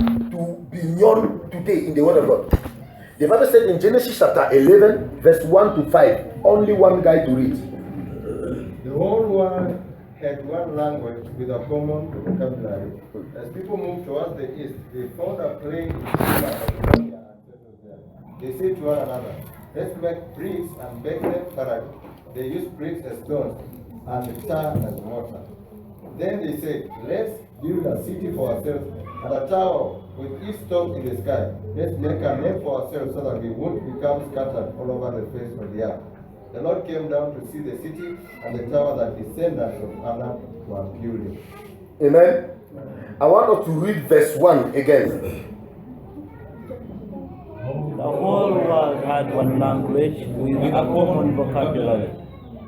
to beyond today in the Word of God. The Bible said in Genesis chapter 11, verse 1 to 5, only one guy to read. The whole world had one language with a common vocabulary. As people moved towards the east, they found a plain in Babylonia and settled there. They said to one another, let's make bricks and bake them thoroughly. They used bricks as stones and tar as mortar. Then they said, let's build a city for ourselves and a tower with each top in the sky. Let's make a name for ourselves so that we won't become scattered all over the face of the earth. The Lord came down to see the city and the tower that descendants of Anak were building. Amen. I want us to read verse 1 again. The whole world had one language with a common vocabulary.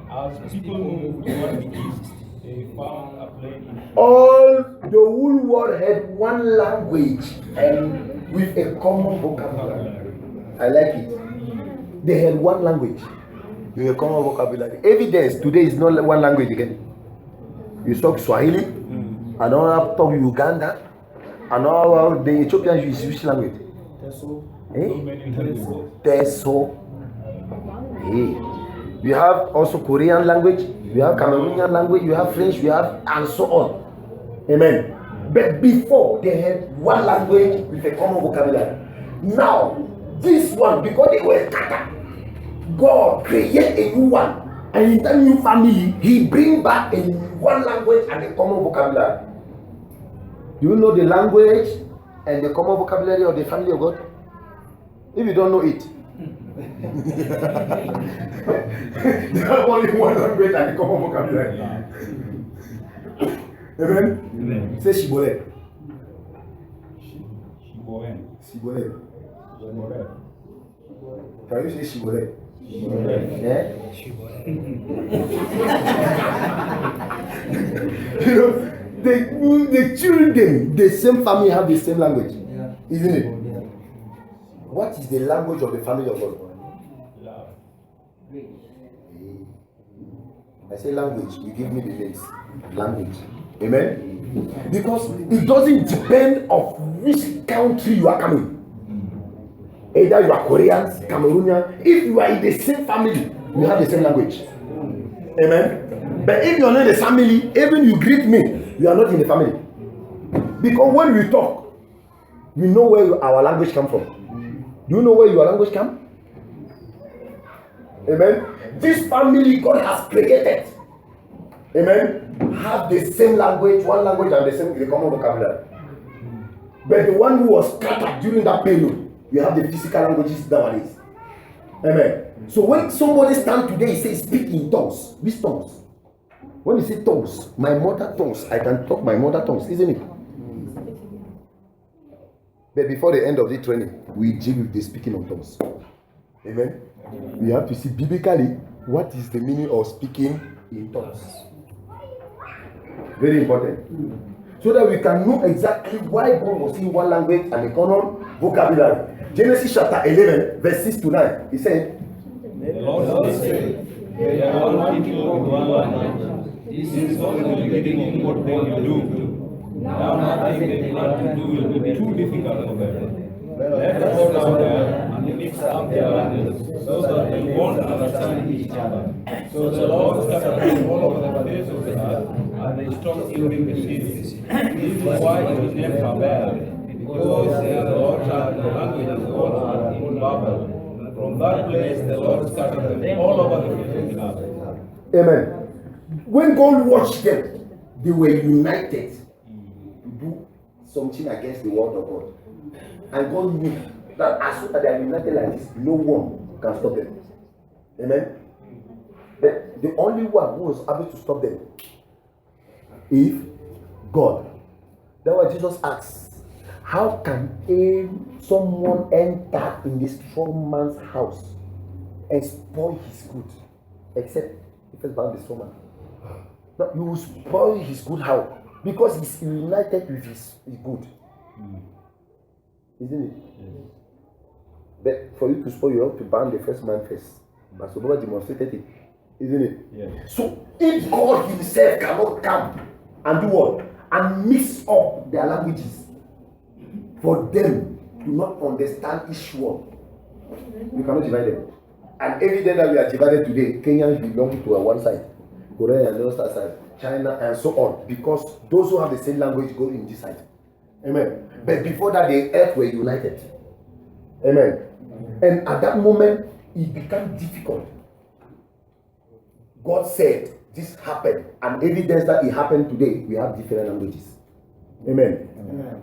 As people moved toward the east, they found a plain. All the whole world had one language and with a common vocabulary. I like it. They had one language with a common vocabulary. Evidence today is not one language again. You talk Swahili, another talk Uganda, another the Ethiopians use which language? Teso. Hey. We have also Korean language, we have Cameroonian language, we have French, we have and so on. Amen. But before they had one language with a common vocabulary. Now, this one, because they were scattered, God created a new one. And in that new family, He bring back a one language and a common vocabulary. Do you know the language and the common vocabulary of the family of God? If you don't know it, there are only one language and a common vocabulary. Amen? Amen. Say Shibboleth. Shiboen. Shibboleth. Shibboleth. Can you say Shibboleth? Shibboleth. Yeah? You know, the children, the same family have the same language. Isn't it? What is the language of the family of God? Love. I say language, you give me the names. Language. Amen? Because it doesn't depend on which country you are coming. Either you are Koreans, Cameroonian. If you are in the same family, you have the same language. Amen? But if you are not in the family, even you greet me, you are not in the family. Because when we talk, we know where our language comes from. Do you know where your language comes? Amen? This family God has created, amen, have the same language, one language and the common vocabulary. But the one who was scattered during that period, you have the physical languages nowadays. Amen. So when somebody stand today and say speak in tongues, which tongues? When you say tongues, my mother tongues, I can talk my mother tongues, isn't it? But before the end of the training, we deal with the speaking of tongues. Amen. We have to see biblically what is the meaning of speaking in tongues. Very important. So that we can know exactly why God was in one language and a common vocabulary. Genesis chapter 11, verse 6 to 9. He said, The Lord said, they are one people with one language. This is from the beginning what they will do. Now nothing they plan to do will be too difficult for them. Let us go down there and mix up their languages so that they won't understand each other. So the Lord scattered them all over the face of the earth, and they stopped building the cities. This is why it was named Babel, because the Lord had the languages all in Babel. From that place the Lord scattered them all over the face of the earth. Amen. When God watched them, they were united to do something against the word of God. And God knew that as soon as they are united like this, no one can stop them. Amen. But the only one who was able to stop them is God. That's why Jesus asks, how can someone enter in this strong man's house and spoil his goods? Except if it's bound the strong man. No, you will spoil his good how? Because he's united with his good. Isn't it? Yes. But for you to spoil, you have to ban the first man first. But so God demonstrated it. Isn't it? Yes. So if God himself cannot come and do what? And mix up their languages. for them to not understand each one. You cannot divide them. And evident that we are divided today, Kenyans belong to one side, Korea and the other side, China and so on, because those who have the same language go in this side. Amen. But before that, the earth were united. Amen. And at that moment, it became difficult. God said this happened, and evidence that it happened today, we have different languages. Amen. Amen.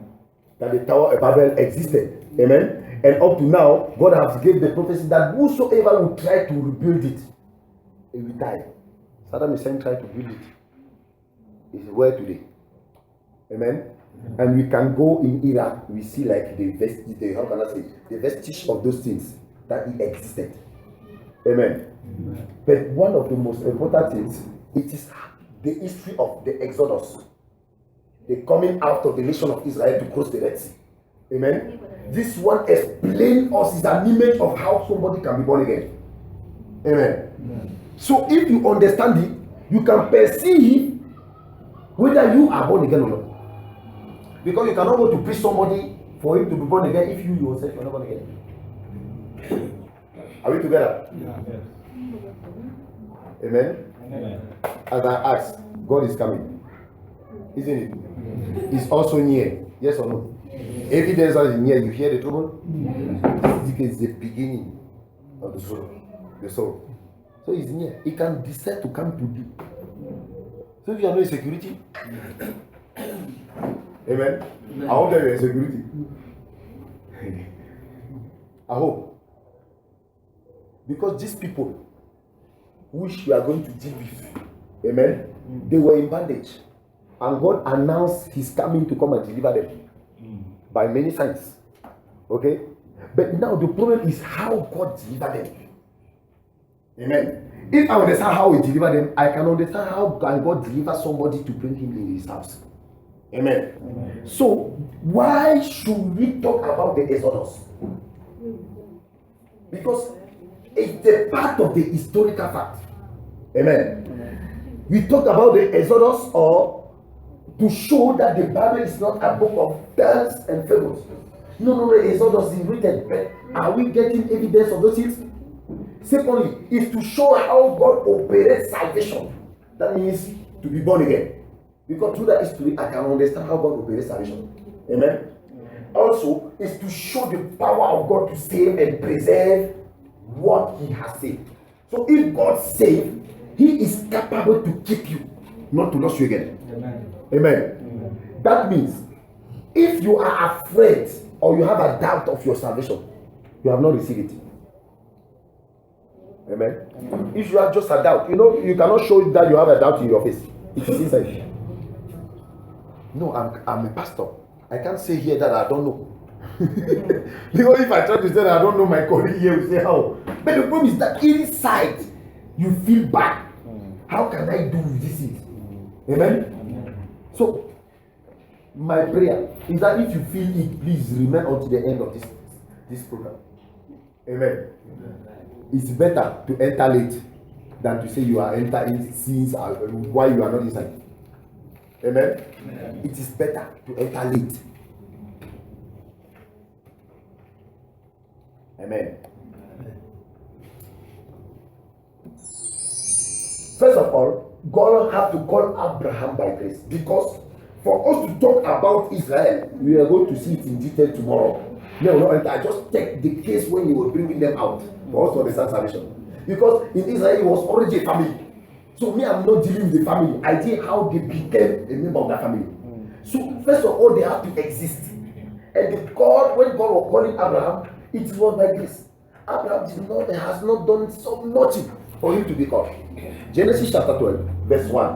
That the Tower of Babel existed. Amen. And up to now, God has given the prophecy that whosoever will try to rebuild it, he will die. Saddam Hussein tried to build it. It's where today. Amen. And we can go in Iraq, we see like the vestige of those things that it existed. Amen. But one of the most important things, it is the history of the Exodus, the coming out of the nation of Israel to cross the Red Sea. Amen. This one explains us, is an image of how somebody can be born again. Amen. So if you understand it, you can perceive whether you are born again or not. Because you cannot go to preach somebody for him to be born again if you yourself are not born again. Are we together? Yes. Amen? Amen. As I asked, God is coming. Isn't it? It's also near. Yes or no? Evidence that is near. You hear the trouble? It's the beginning of the sorrow. The sorrow. So it's near. It can decide to come to you. So if you are not in security, amen. I hope that you are in security. I hope. Because these people, which we are going to deal with, amen, they were in bondage. And God announced His coming to come and deliver them by many signs. Okay? But now the problem is how God delivered them. Amen. If I understand how He delivered them, I can understand how can God deliver somebody to bring him in His house. Amen. Amen. So, why should we talk about the Exodus? Because it's a part of the historical fact. Amen. Amen. We talk about the Exodus or to show that the Bible is not a book of tales and fables. No, the Exodus is written. But are we getting evidence of those things? Secondly, is to show how God operates salvation. That means to be born again. Because through that history, I can understand how God operates salvation. Amen. Also, is to show the power of God to save and preserve what He has saved. So if God saved, He is capable to keep you, not to lose you again. Amen. Amen. Amen. That means if you are afraid or you have a doubt of your salvation, you have not received it. Amen. Amen. If you have just a doubt, you cannot show that you have a doubt in your face. It is inside. No, I'm a pastor. I can't say here that I don't know. Because if I try to say that I don't know, my colleague here will say how. But the problem is that inside you feel bad. How can I do this? Amen? So, my prayer is that if you feel it, please remain until the end of this program. Amen. It's better to enter late than to say you are entering sins while you are not inside. Amen? Amen. It is better to enter late. Amen. Amen. First of all, God had to call Abraham by grace, because for us to talk about Israel, we are going to see it in detail tomorrow. No, I just take the case when He was bringing them out for us to understand salvation. Because in Israel, it was already a family. So me, I'm not dealing with the family. I did how they became a member of that family. So first of all, they have to exist. And when God was calling Abraham, it was by grace. Abraham has not done so much for him to be called. Genesis chapter 12, verse 1.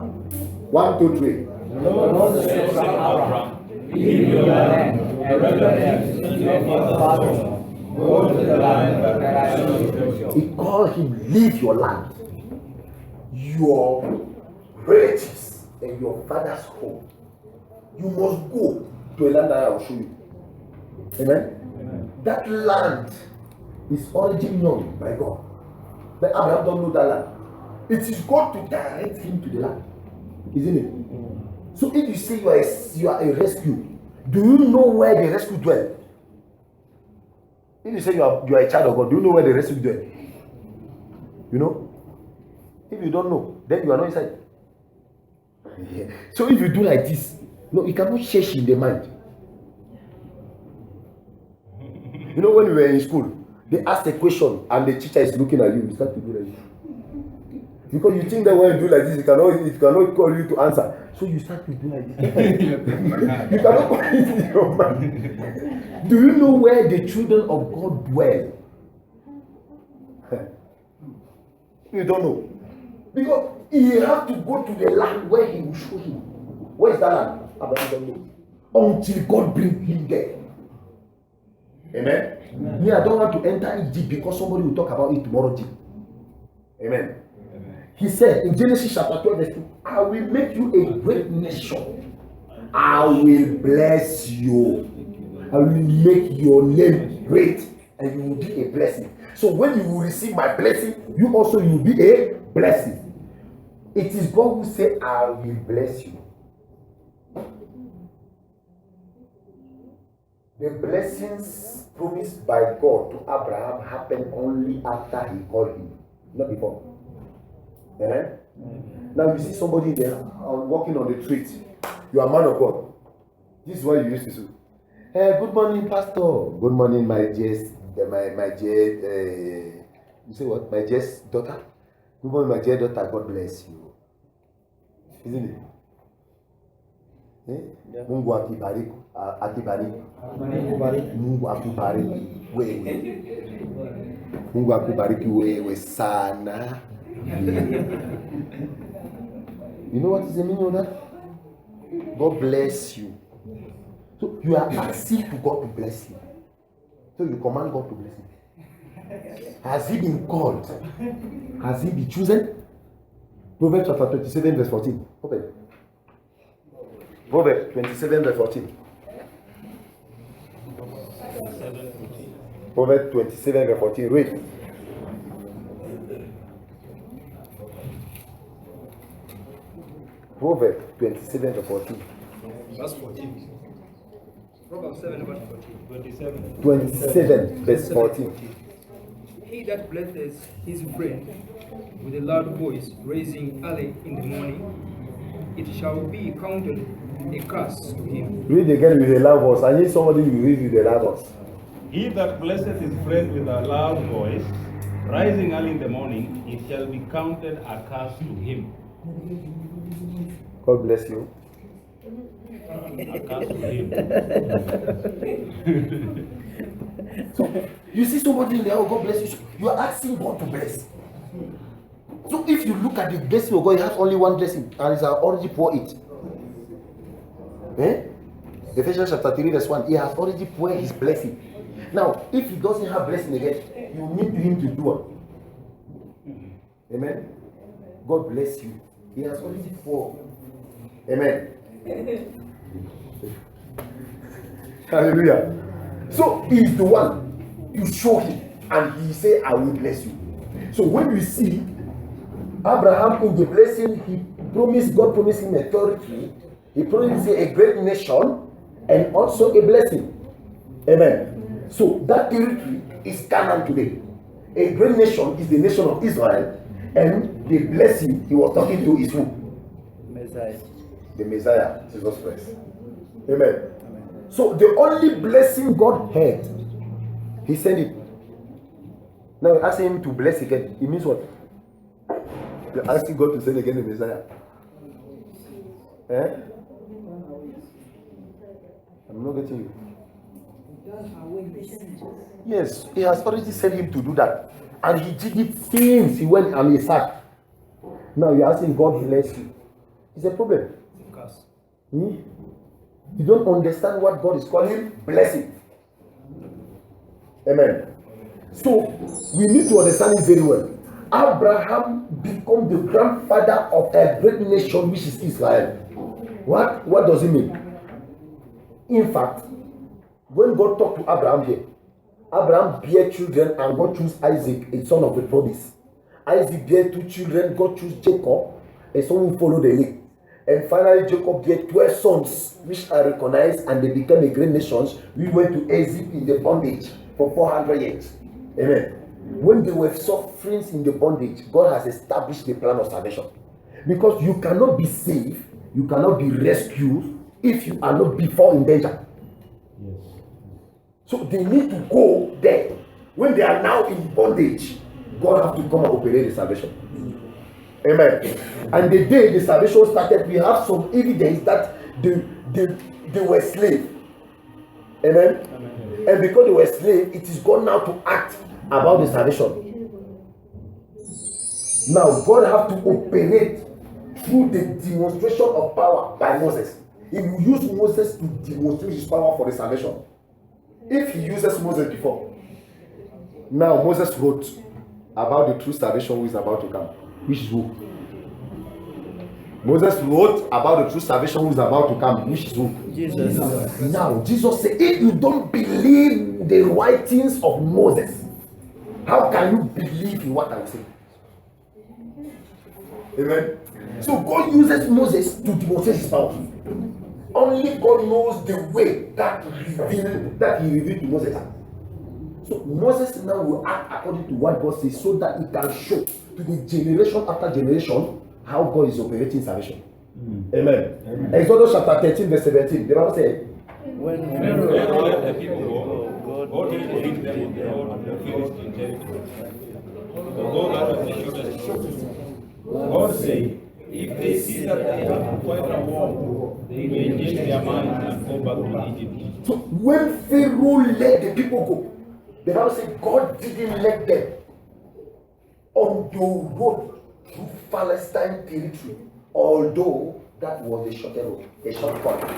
1, 2, 3. The Lord said to Abraham, leave your land and relatives and your father's home. Go to the land that I shall show you. He called him, leave your land, your relatives, and your father's home. You must go to a land that I will show you. Amen? Amen. That land is already known by God. But Abraham don't know that land. It is God to direct him to the land. Isn't it? So if you say you are a rescue, Do you know where the rescue dwell? If you say you are a child of God, do you know where the rescue dwell? You know? If you don't know, then you are not inside. Yeah. So if you do like this, no, you cannot change in the mind. You know, when we were in school, they asked a question and the teacher is looking at you, you start to do like this. Because you think that when you do like this, it cannot call you to answer. So you start to do like this. You cannot call it in your mind. Do you know where the children of God dwell? You don't know. Because he have to go to the land where he will show him. Where is that land? Abraham don't know. Until God bring him there. Amen? Amen. Me, I don't want to enter it deep because somebody will talk about it tomorrow deep. Amen. He said in Genesis chapter 12 verse 2, I will make you a great nation. I will bless you. I will make your name great and you will be a blessing. So when you will receive my blessing, you also will be a blessing. It is God who said, I will bless you. The blessings promised by God to Abraham happened only after he called him, not before. Amen? Now you see somebody there walking on the street. You are a man of God. This is what you used to do. Hey, good morning, Pastor. Good morning, my dear, you say what? My dear daughter. Good morning, my dear daughter. God bless you. Isn't it? Mungu akibariki, Mungu akubariki wewe. Mungu akubariki wewe sana. You know what is the meaning of that? God bless you. So you are asking to God to bless you. So you command God to bless you. Has he been called? Has he been chosen? Proverbs chapter 27 verse 14. Open. Proverbs 27 verse 14. Proverbs 27 verse 14. Read. Proverbs 27 verse 14. Verse 14. Proverbs 7 verse 14. 27 verse 14. He that blesses his friend with a loud voice, raising early in the morning, it shall be counted a curse to him. Read again with a loud voice. I need somebody to read with a loud voice. He that blesses his friend with a loud voice, rising early in the morning, it shall be counted a curse to him. God bless you. A curse to him. So you see somebody in there, oh God bless you. You are asking God to bless. So if you look at the blessing of God, he has only one blessing, and he's already poured it. Ephesians chapter 3 verse 1. He has already poured his blessing. Now, if he doesn't have blessing again, you need him to do it. Amen. God bless you. He has already poured. Amen. Hallelujah. So he is the one. You show him, and he say, "I will bless you." So when we see Abraham in the blessing, God promised him authority. He promised him a great nation and also a blessing. Amen. So that territory is Canaan today. A great nation is the nation of Israel, and the blessing he was talking to is who? Messiah. The Messiah, Jesus Christ. Amen. So the only blessing God had, he sent it. Now you're asking him to bless again. It means what? You're asking God to send again the Messiah. I'm not getting you. Yes, he has already sent him to do that. And he did it since he went and he sat. Now you're asking God bless you. It's a problem. You don't understand what God is calling blessing. Amen. So we need to understand it very well. Abraham became the grandfather of a great nation, which is Israel. What does it mean? In fact, when God talked to Abraham here, Abraham bare children and God chose Isaac, a son of the promise. Isaac bare 2 children, God chose Jacob, a son who followed the lead. And finally, Jacob get 12 sons, which are recognized, and they became a great nation. We went to Egypt in the bondage for 400 years. Amen. When they were suffering in the bondage, God has established the plan of salvation. Because you cannot be saved, you cannot be rescued if you are not before in danger. Yes. So they need to go there. When they are now in bondage, God has to come and operate the salvation. Amen. And the day the salvation started, we have some evidence that they were slaves. Amen. And because they were slaves, it is God now to act about the salvation. Now God have to operate through the demonstration of power by Moses. He will use Moses to demonstrate his power for the salvation. If he uses Moses before, now Moses wrote about the true salvation who is about to come, which is who? Moses wrote about the true salvation who is about to come, which is who? Jesus. Now Jesus said, if you don't believe the writings of Moses, how can you believe in what I will say? Amen. So God uses Moses to demonstrate his power. Only God knows the way that he revealed to Moses. So Moses now will act according to what God says, so that it can show to the generation after generation how God is operating salvation. Amen. Exodus chapter 13 verse 17. The Bible says, When Pharaoh let the people go, God will lead them on the road of the Philistine territory. So those are the children. God said, if they see that they have to fight a war, they may change their mind and go back to Egypt. so when Pharaoh let the people go, the Bible says God didn't let them on the road through Palestine territory, although that was a short road, a shortcut.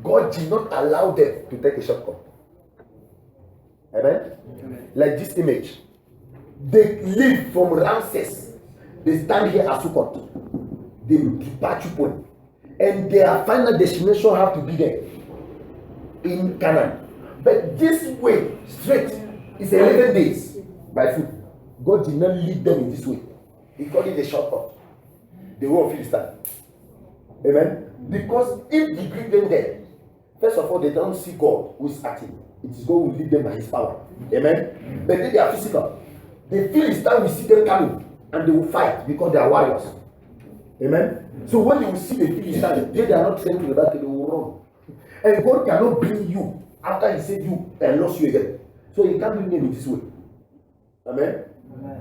God did not allow them to take a shortcut. Amen? Like this image. They leave from Ramses. They stand here at Sukkot. The departure point. And their final destination have to be there in Canaan. But this way, straight, is 11 days by foot. God did not lead them in this way. He called it a shortcut. The way of Philistine. Amen? Because if they bring them there, first of all, they don't see God who is acting. It is God who will lead them by his power. Amen? But then they are physical. The Philistine will see them coming and they will fight because they are warriors. Amen? So when they will see the Philistine, they are not sent to the battle, they will run. And God cannot bring you after he saved you and lost you again. So he can't bring them in this way. Amen?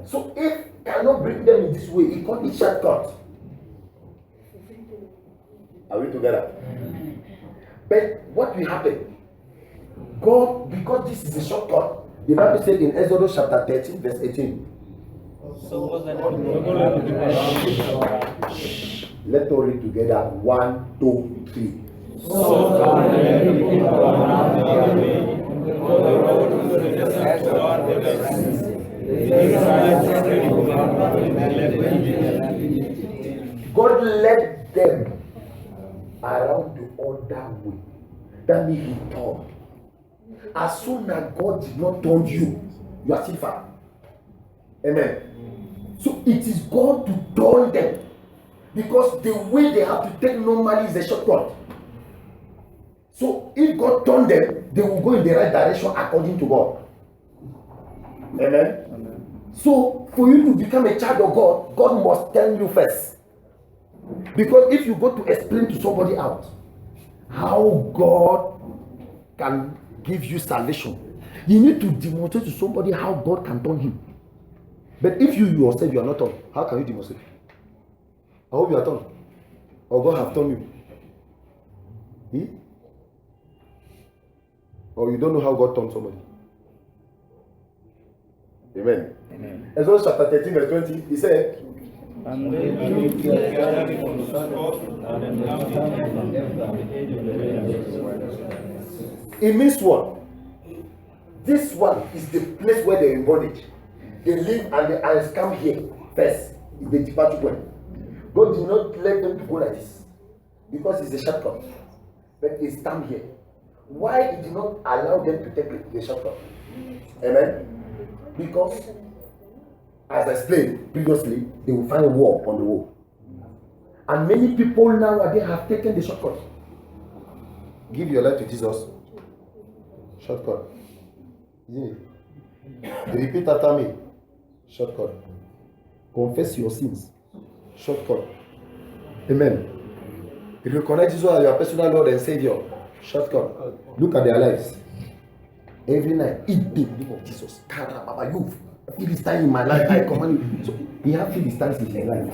So if cannot bring them in this way, he called it shortcut. Are we together? But what will happen? God, because this is a shortcut, the Bible said in Exodus chapter 13, verse 18. Let's all read together. 1, 2, 3. God led them around the other way. That means he turned. As soon as God did not turn you, you are still far. Amen. So it is God to turn them. Because the way they have to take normally is a shortcut. So if God turned them, they will go in the right direction according to God. Amen. So for you to become a child of God, God must tell you first. Because if you go to explain to somebody else how God can give you salvation, you need to demonstrate to somebody how God can turn him. But if you yourself you are not turned, how can you demonstrate? I hope you are turned. Or God have turned you. Or you don't know how God turned somebody. Amen. Amen. Exodus chapter 13 verse 20, he said, And they took their gathering from the Sukkot and then camped at the edge of the wilderness. It means what? This one is the place where they are in bondage. They live and the eyes come here first. Is the departure point. God did not let them to go like this because it's a shortcut. But they stand here. Why he did not allow them to take the shortcut? Amen. Because, as I explained previously, they will find war on the wall. And many people nowadays have taken the shortcut. Give your life to Jesus. Shortcut. Isn't it? Repeat after me. Shortcut. Confess your sins. Shortcut. Amen. Recognize Jesus as your personal Lord and Savior. Shortcut. Look at their lives. Every night, eat the name of Jesus. Baba, you Philistine in my life, I command you. So he have Philistines in his life.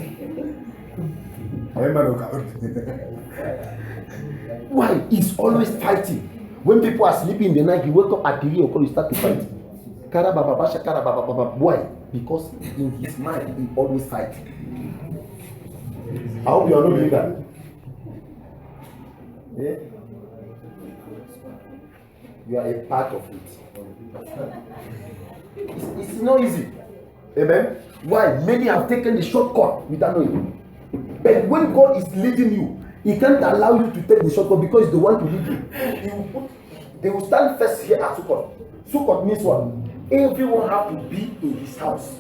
Why? He's always fighting. When people are sleeping in the night, he wake up at 3 o'clock, he start to fight. Why? Because in his mind, he always fights. I hope you are not doing that. Yeah? You are a part of it. It's not easy. Amen. Why? Many have taken the shortcut without knowing. But when God is leading you, He can't allow you to take the shortcut because they want to lead you. They will stand first here at Sukkot. Sukkot means what? Everyone have to be in his house.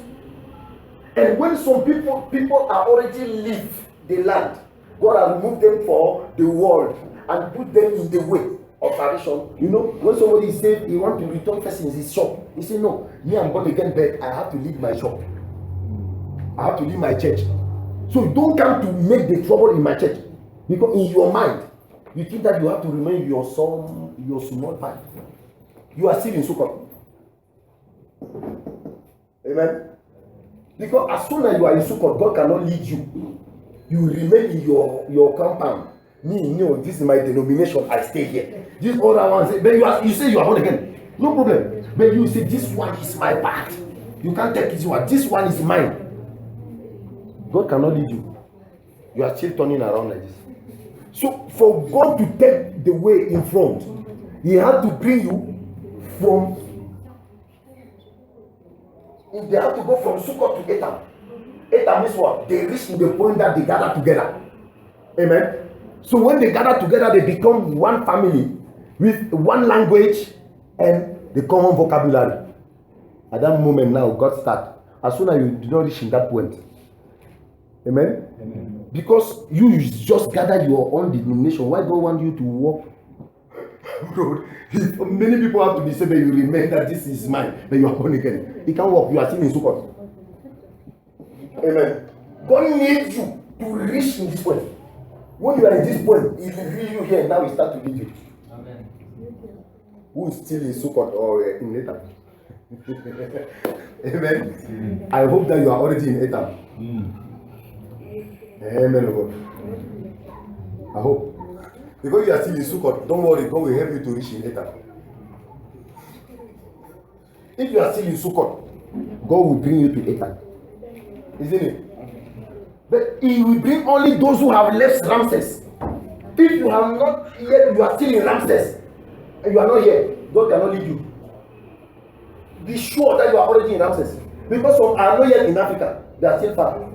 And when some people are already leave the land, God has removed them for the world and put them in the way of salvation. You know, when somebody says he wants to return first in his shop, he say, no, me I'm born again, but I have to leave my shop. I have to leave my church. So don't come to make the trouble in my church. Because in your mind, you think that you have to remain your small part. You are still in Sukkot. Amen. Because as soon as you are in Sukkot, God cannot lead you. You remain in your compound. This is my denomination, I stay here. This other one say, but you say you are born again. No problem. But you say this one is my part. You can't take this one. This one is mine. God cannot lead you. You are still turning around like this. So for God to take the way in front, He had to bring you from. They have to go from Sukkot to Etam. Etam means what? They reach the point that they gather together. Amen. So when they gather together, they become one family with one language and the common vocabulary. At that moment now, God starts. As soon as you do not reach in that point. Amen? Amen. Because you just gather your own denomination. Why God want you to walk road? Many people have to be saying, but you remember that this is mine, but you are born again. He can't walk, you are still in Sukkot. Amen. God needs you to reach in this point. When you are in this point, He will lead you here, now He start to lead you. Amen. Who is still in Sukkot or in Etam? Amen. I hope that you are already in Etam. Amen. I hope. Because you are still in Sukkot, don't worry, God will help you to reach in Etam. If you are still in Sukkot, God will bring you to Etam. Isn't it? But He will bring only those who have left Ramses. If you have not yet, you are still in Ramses, and you are not here, God cannot lead you. Be sure that you are already in Ramses. Because some are not yet in Africa, they are still far.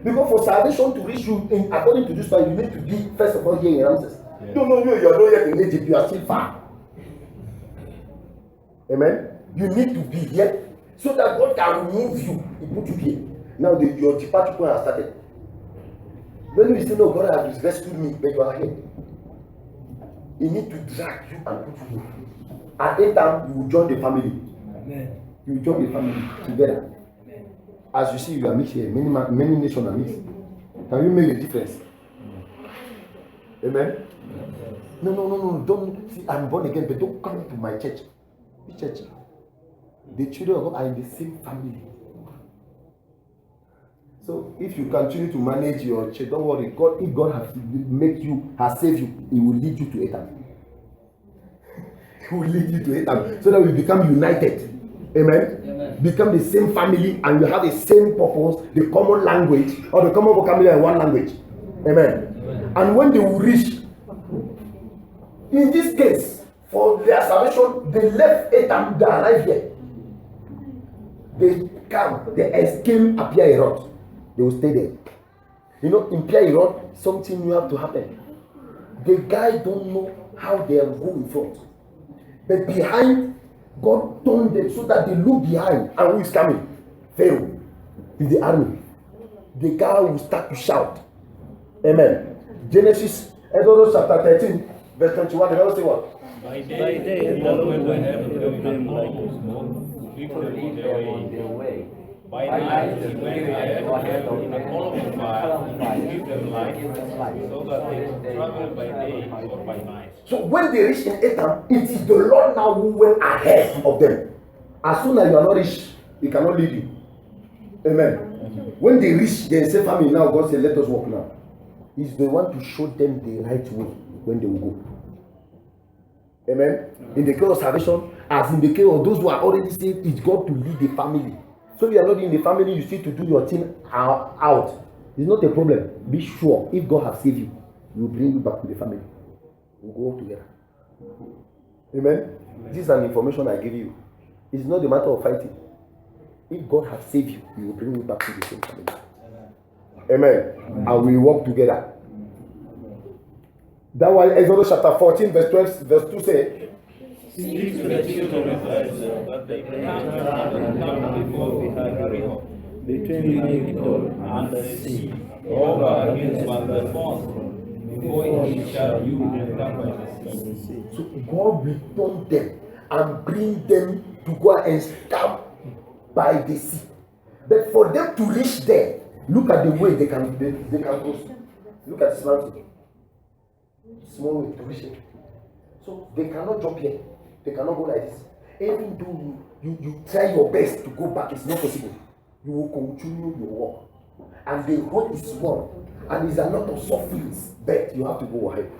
Because for salvation to reach you, according to this one, you need to be first of all here in Ramses. Yeah. No, you are not yet in Egypt, you are still far. Amen? You need to be here so that God can remove you. He put you here. Now your departure point has started. When you say, no, God has rescued me, but you are here. He needs to drag you and put you here. At that time, you will join the family. Amen. You will join the family together. Amen. As you see, you are mixed here. Many nations are mixed. Can you make a difference? Amen? No. Don't see, I'm born again, but don't come to my church. Which church? The children of God are in the same family. So if you continue to manage your church, don't worry. God, if God has saved you, He will lead you to Etam. He will lead you to Etam, so that we become united. Amen? Amen. Become the same family, and you have the same purpose, the common language, or the common vocabulary in one language. Amen. Amen. And when they will reach, in this case, for their salvation, they left Etam, they arrived here. They come, they escape Apia Erot. They will stay there. You know, in Apia Erot, something new have to happen. The guy don't know how they will go in front. But behind, God turned them so that they look behind. And who is coming? Pharaoh in the army. The guy will start to shout. Amen. Genesis, Exodus chapter 13, verse 21. The Bible say what? By day, the Lord will have them like smoke, lead them on their way. By night, he went ahead of them in a column of fire, to give them light, so that they could travel by day or by night. So when they reach in Etam, it is the Lord now who went ahead of them. As soon as you are not rich, he cannot lead you. Amen. When they reach, they say, family, now God said, let us walk now. He's the one to show them the right way when they will go. Amen. In the case of salvation, as in the case of those who are already saved, it's God to lead the family. So if you are not in the family, you still to do your thing out. It's not a problem. Be sure, if God has saved you, He will bring you back to the family. We'll go together. Amen. This is an information I give you. It's not a matter of fighting. If God has saved you, He will bring you back to the same family. Amen. And we walk together. That was Exodus chapter 14, verse 12, verse 2 say, Speak to the children of Israel that they come before the river, between Migdol and the sea, over against the throne, before he shall you and come by the sea. So God will turn them and bring them to go and stand by the sea. But for them to reach there, look at the way they can cross. Look at this mountain. Small way to reach it. So they cannot jump here. They cannot go like this. Even though you try your best to go back, it's not possible. You will continue your walk. And the road is small. And there's a lot of sufferings. But you have to go ahead.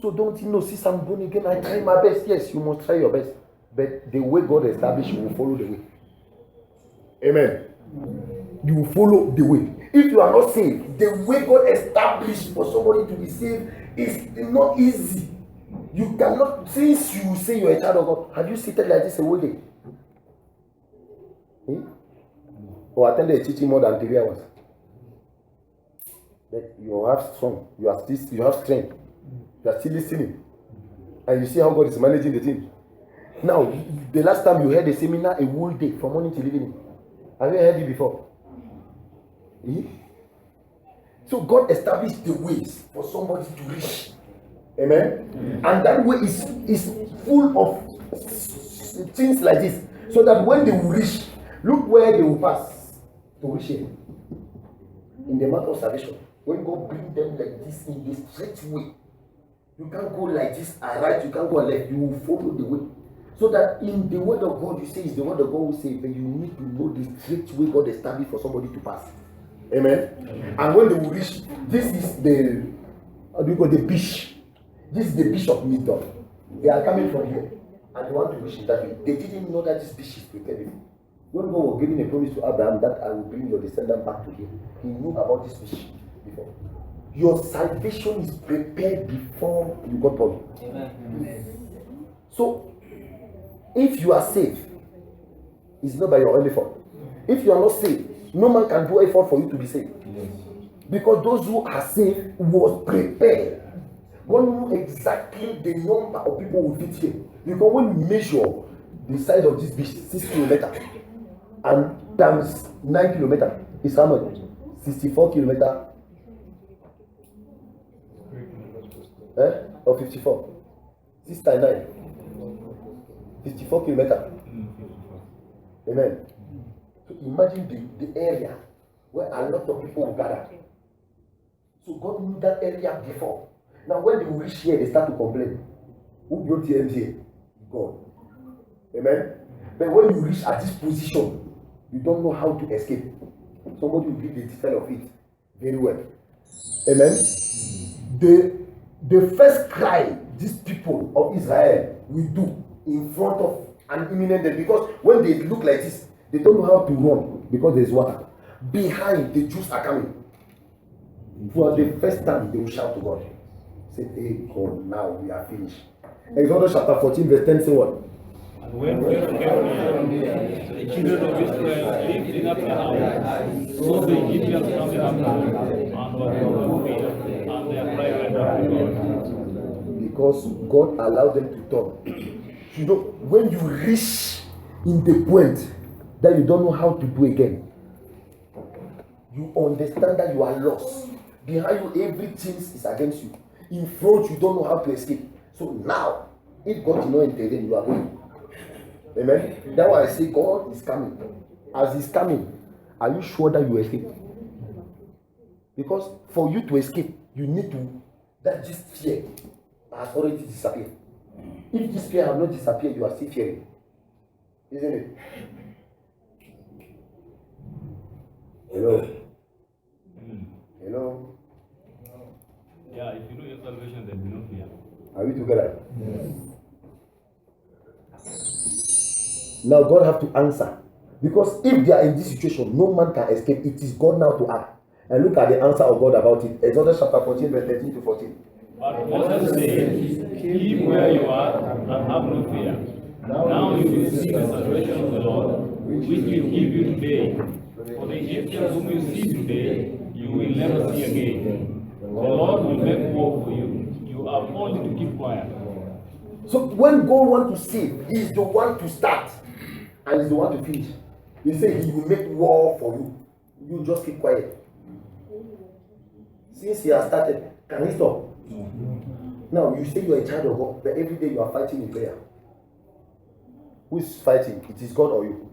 So don't you know, since I'm born again, I try my best. Yes, you must try your best. But the way God established, you will follow the way. Amen. You will follow the way. If you are not saved, the way God established for somebody to be saved is not easy. You cannot, since you say you are a child of God, have you seated like this a whole day? Or attended a teaching more than 3 hours? But you have strong, you have strength, you are still listening. And you see how God is managing the thing. Now, the last time you had a seminar a whole day from morning till evening. Have you heard it before? So God established the ways for somebody to reach. Amen. And that way is full of things like this. So that when they will reach, look where they will pass to reach Him. In the matter of salvation, when God bring them like this in the straight way, you can't go like this and right, you can't go left, you will follow the way. So that in the word of God, you say it's the word of God will say, but you need to know the straight way God established for somebody to pass. Amen. And when they will reach, this is the, how do you call the beach? This is the beach of Migdol. They are coming from here and they want to reach it that way. They didn't know that this beach is prepared before. When God was giving a promise to Abraham that I will bring your descendant back to him, he knew about this beach before. Your salvation is prepared before you got born. Amen. So, if you are saved, it's not by your own effort. If you are not saved, no man can do effort for you to be saved. Yes. Because those who are saved was prepared. God knew exactly the number of people who fit here. Because when you measure the size of this beach, 6 kilometers, and times 9 kilometers, is how much? 64 kilometers. Or 54? 6 times 9. 54 kilometers. Amen. So imagine the area where a lot of people will gather. So God knew that area before. Now when they reach here, they start to complain. Who built here? God. Amen. But when you reach at this position, you don't know how to escape. Somebody will give the detail of it very well. Amen. The first cry these people of Israel will do in front of an imminent death, because when they look like this, they don't know how to run because there's water. Behind, the Jews are coming. For the first time, they will shout to God. Say, hey God, now we are finished. Exodus chapter 14, verse 10 say what? And when Pharaoh came near, the children of Israel lifting up their eyes, saw the Egyptians coming after them, and were fear, and their cry went up to God. Because God allowed them to turn. You know, when you reach in the point that you don't know how to do again, you understand that you are lost. Behind you, everything is against you. In front, you don't know how to escape. So now, if God did not intervene, you are going. Amen. That's why I say God is coming. As He's coming, are you sure that you escape? Because for you to escape, you need to, that this fear has already disappeared. If this fear has not disappeared, you are still fearing. Isn't it? Hello? Hello? Yeah, if you know your salvation, then you don't fear. Are we together? Yes. Now God have to answer. Because if they are in this situation, no man can escape. It is God now to act. And look at the answer of God about it. Exodus chapter 14, verse 13 to 14. But Moses said, keep where you are and have no fear. Now you will see the salvation of the Lord, which will give you today. For the Egyptians whom you see today, you will never see again. The Lord will make war for you. You have only to keep quiet. So when God wants to save, He is the one to start and He's the one to finish. He said He will make war for you. You just keep quiet. Since He has started, can He stop? Now you say you are a child of God, but every day you are fighting in prayer. Who is fighting? It is God or you?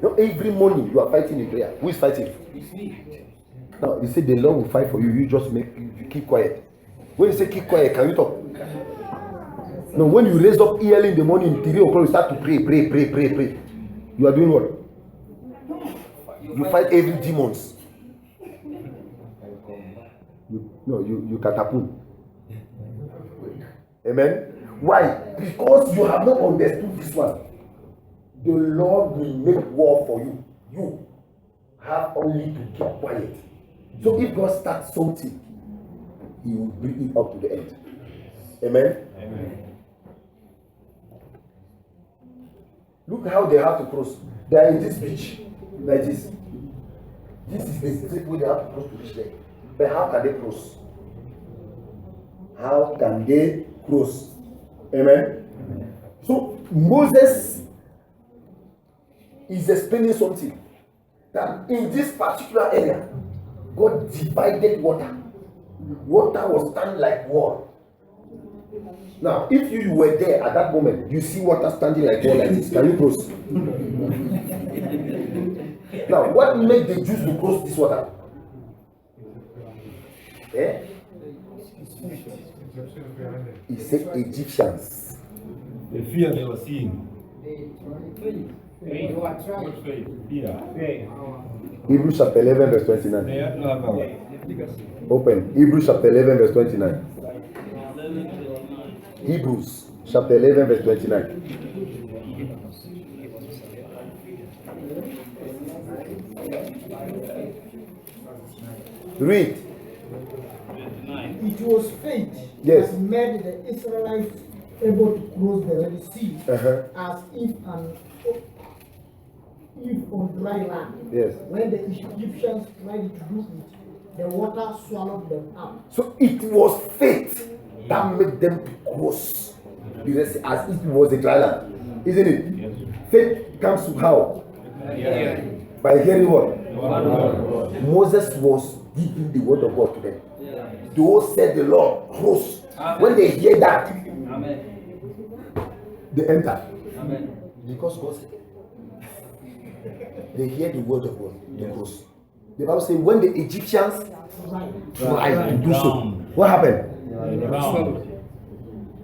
No, every morning you are fighting in prayer. Who is fighting? Now you say the Lord will fight for you. You just you keep quiet. When you say keep quiet, can you talk? No, when you raise up early in the morning, 3 o'clock, you start to pray. You are doing what? You fight every demons. You catapult. Amen. Why? Because you have not understood this one. The Lord will make war for you. You have only to keep quiet. So if God starts something, He will bring it up to the end. Amen. Amen. Look how they have to cross. They are in this beach like this. This is the street where they have to cross to reach there. But how can they cross? How can they cross? Amen. So Moses is explaining something that in this particular area, God divided water. Water was standing like wall. Now, if you were there at that moment, you see water standing like wall like this. Can you cross? Now, what made the Jews to cross this water? Eh? He said Egyptians. The fear they were seeing. You are trying. What faith? Fear. Hebrews chapter 11, verse 29. They had no account. Open. Hebrews chapter 11, verse 29. Hebrews chapter 11, verse 29. Read. It was faith Yes. that made the Israelites able to cross the Red Sea as if on dry land. Yes. When the Egyptians tried to do it, the water swallowed them up. So it was faith that made them to cross the Red Sea as it was a dry land. Isn't it? Yes. Faith comes to how? By hearing what? Moses was giving the word of God to them. Those said the Lord cross. When they hear that, they enter. Because God said, they hear the word of God. They cross. The Bible says when the Egyptians tried to do so, what happened?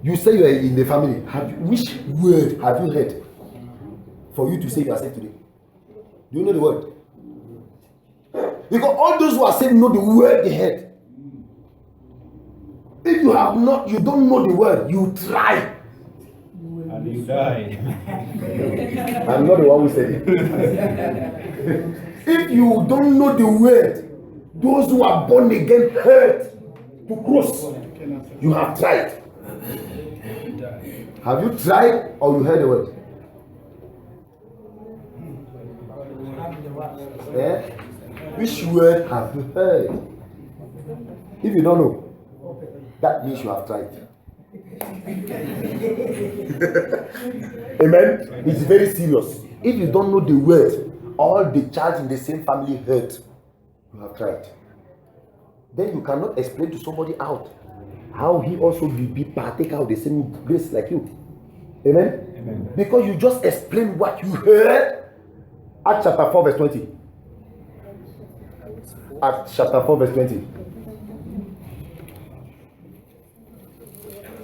You say you are in the family. Which word have you heard for you to say you are saved today? Do you know the word? Because all those who are saved know the word they heard. If you have not, you don't know the word, you try. And you die. I'm not the one who said it. If you don't know the word, those who are born again heard to cross. You have tried. Have you tried or you heard the word? Yeah? Which word have you heard? If you don't know, that means you have tried. Amen. It's very serious. If you don't know the word all the child in the same family hurt, you have tried. Then you cannot explain to somebody out how he also will be partaker of the same grace like you. Amen? Amen. Because you just explain what you heard. Acts chapter 4 verse 20. Acts chapter 4 verse 20.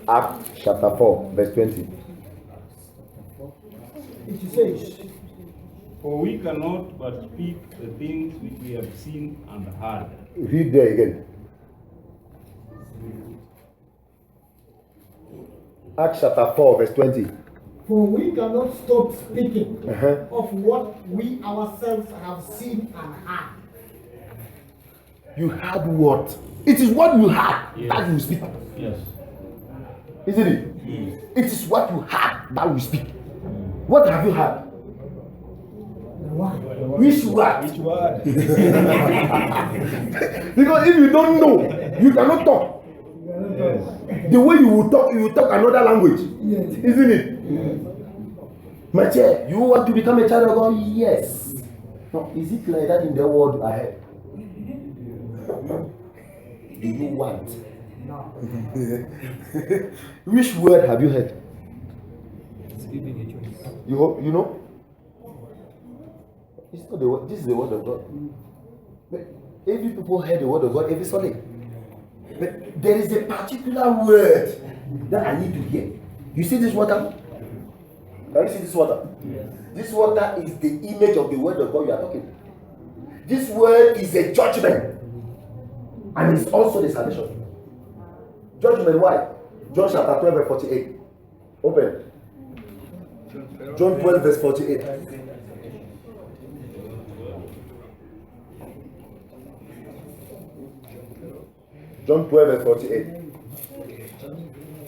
Acts chapter 4 verse 20. It says, For we cannot but speak the things which we have seen and heard. Read there again. Acts chapter 4 verse 20. for we cannot stop speaking Uh-huh. of what we ourselves have seen and heard. You heard what? It is what you heard that you speak. Yes. Isn't it? Yes. It is what you heard that you speak. What have you heard? The word. Which word? Which word? Because if you don't know, you cannot talk. The way you will talk another language. Yes. Isn't it? My chair, you want to become a child of God? Yes. No, is it like that in the world ahead? Do you want? No. Which word have you heard? It's giving a choice. You know? It's not the word. This is the word of God. But every people heard the word of God every Sunday. But there is a particular word that I need to hear. You see this water? Can you see this water? Yes. This water is the image of the word of God you are talking. This word is a judgment. And it's also the salvation. Judgment, why? John chapter 12 verse 48. Open. John 12 verse 48. John 12 verse 48.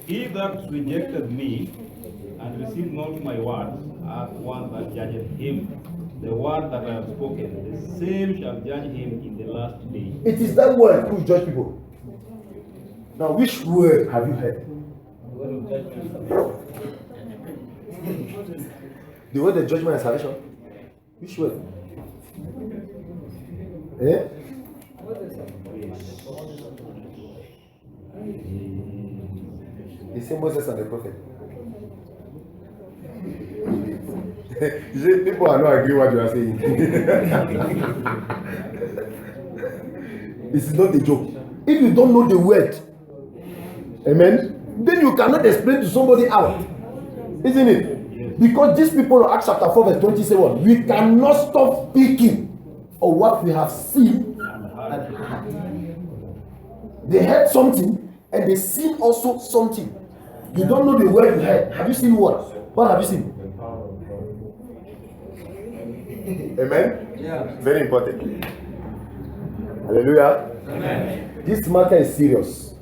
He that rejected me and received not my words hath one that judgeth him. The word that I have spoken, the same shall judge him in the last day. It is that word who judge people. Now, which word have you heard? The word of judgment and salvation. Which word? Eh? The same Moses and the prophet. You see, people are not agree what you are saying. This is not a joke. If you don't know the word, amen, then you cannot explain to somebody out. Isn't it? Because these people of Acts chapter 4 verse 20 say what? We cannot stop speaking of what we have seen and heard. They heard something and they seen also something. You don't know the word you heard. Have you seen what? What have you seen? Amen? Yeah. Very important. Hallelujah. Amen. This matter is serious.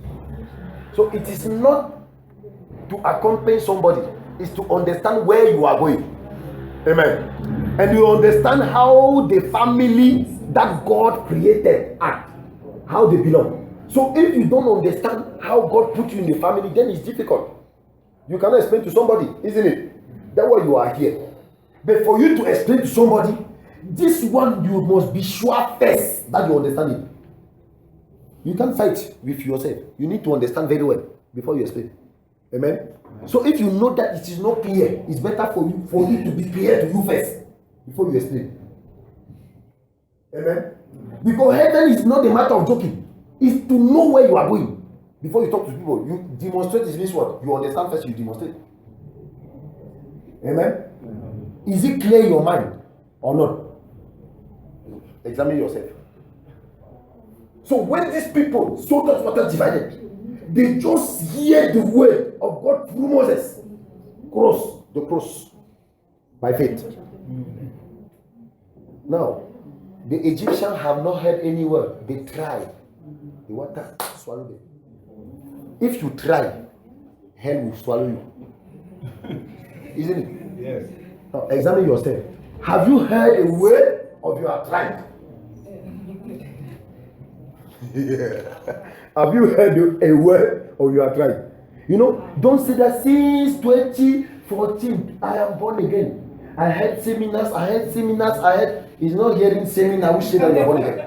So it is not to accompany somebody, it's to understand where you are going. Amen. And you understand how the family that God created act, how they belong. So if you don't understand how God put you in the family, then it's difficult. You cannot explain to somebody, isn't it? That's why you are here. But for you to explain to somebody, this one you must be sure first that you understand it. You can't fight with yourself. You need to understand very well before you explain. Amen. So if you know that it is not clear, it's better for you to be clear to you first before you explain. Amen. Because heaven is not a matter of joking. It's to know where you are going. Before you talk to people, you demonstrate is means what? You understand first, you demonstrate. Amen. Is it clear in your mind or not? Examine yourself. So when these people saw that water divided, they just hear the word of God through Moses. Cross the cross by faith. Now, the Egyptians have not heard any word. They tried. The water swallowed them. If you try, hell will swallow you. Isn't it? Yes. Now, examine yourself. Have you heard a word of your tribe? Yeah. Have you heard a word of your tribe? You know, don't say that since 2014 I am born again. I had seminars. He's not hearing seminar which say that you are born again.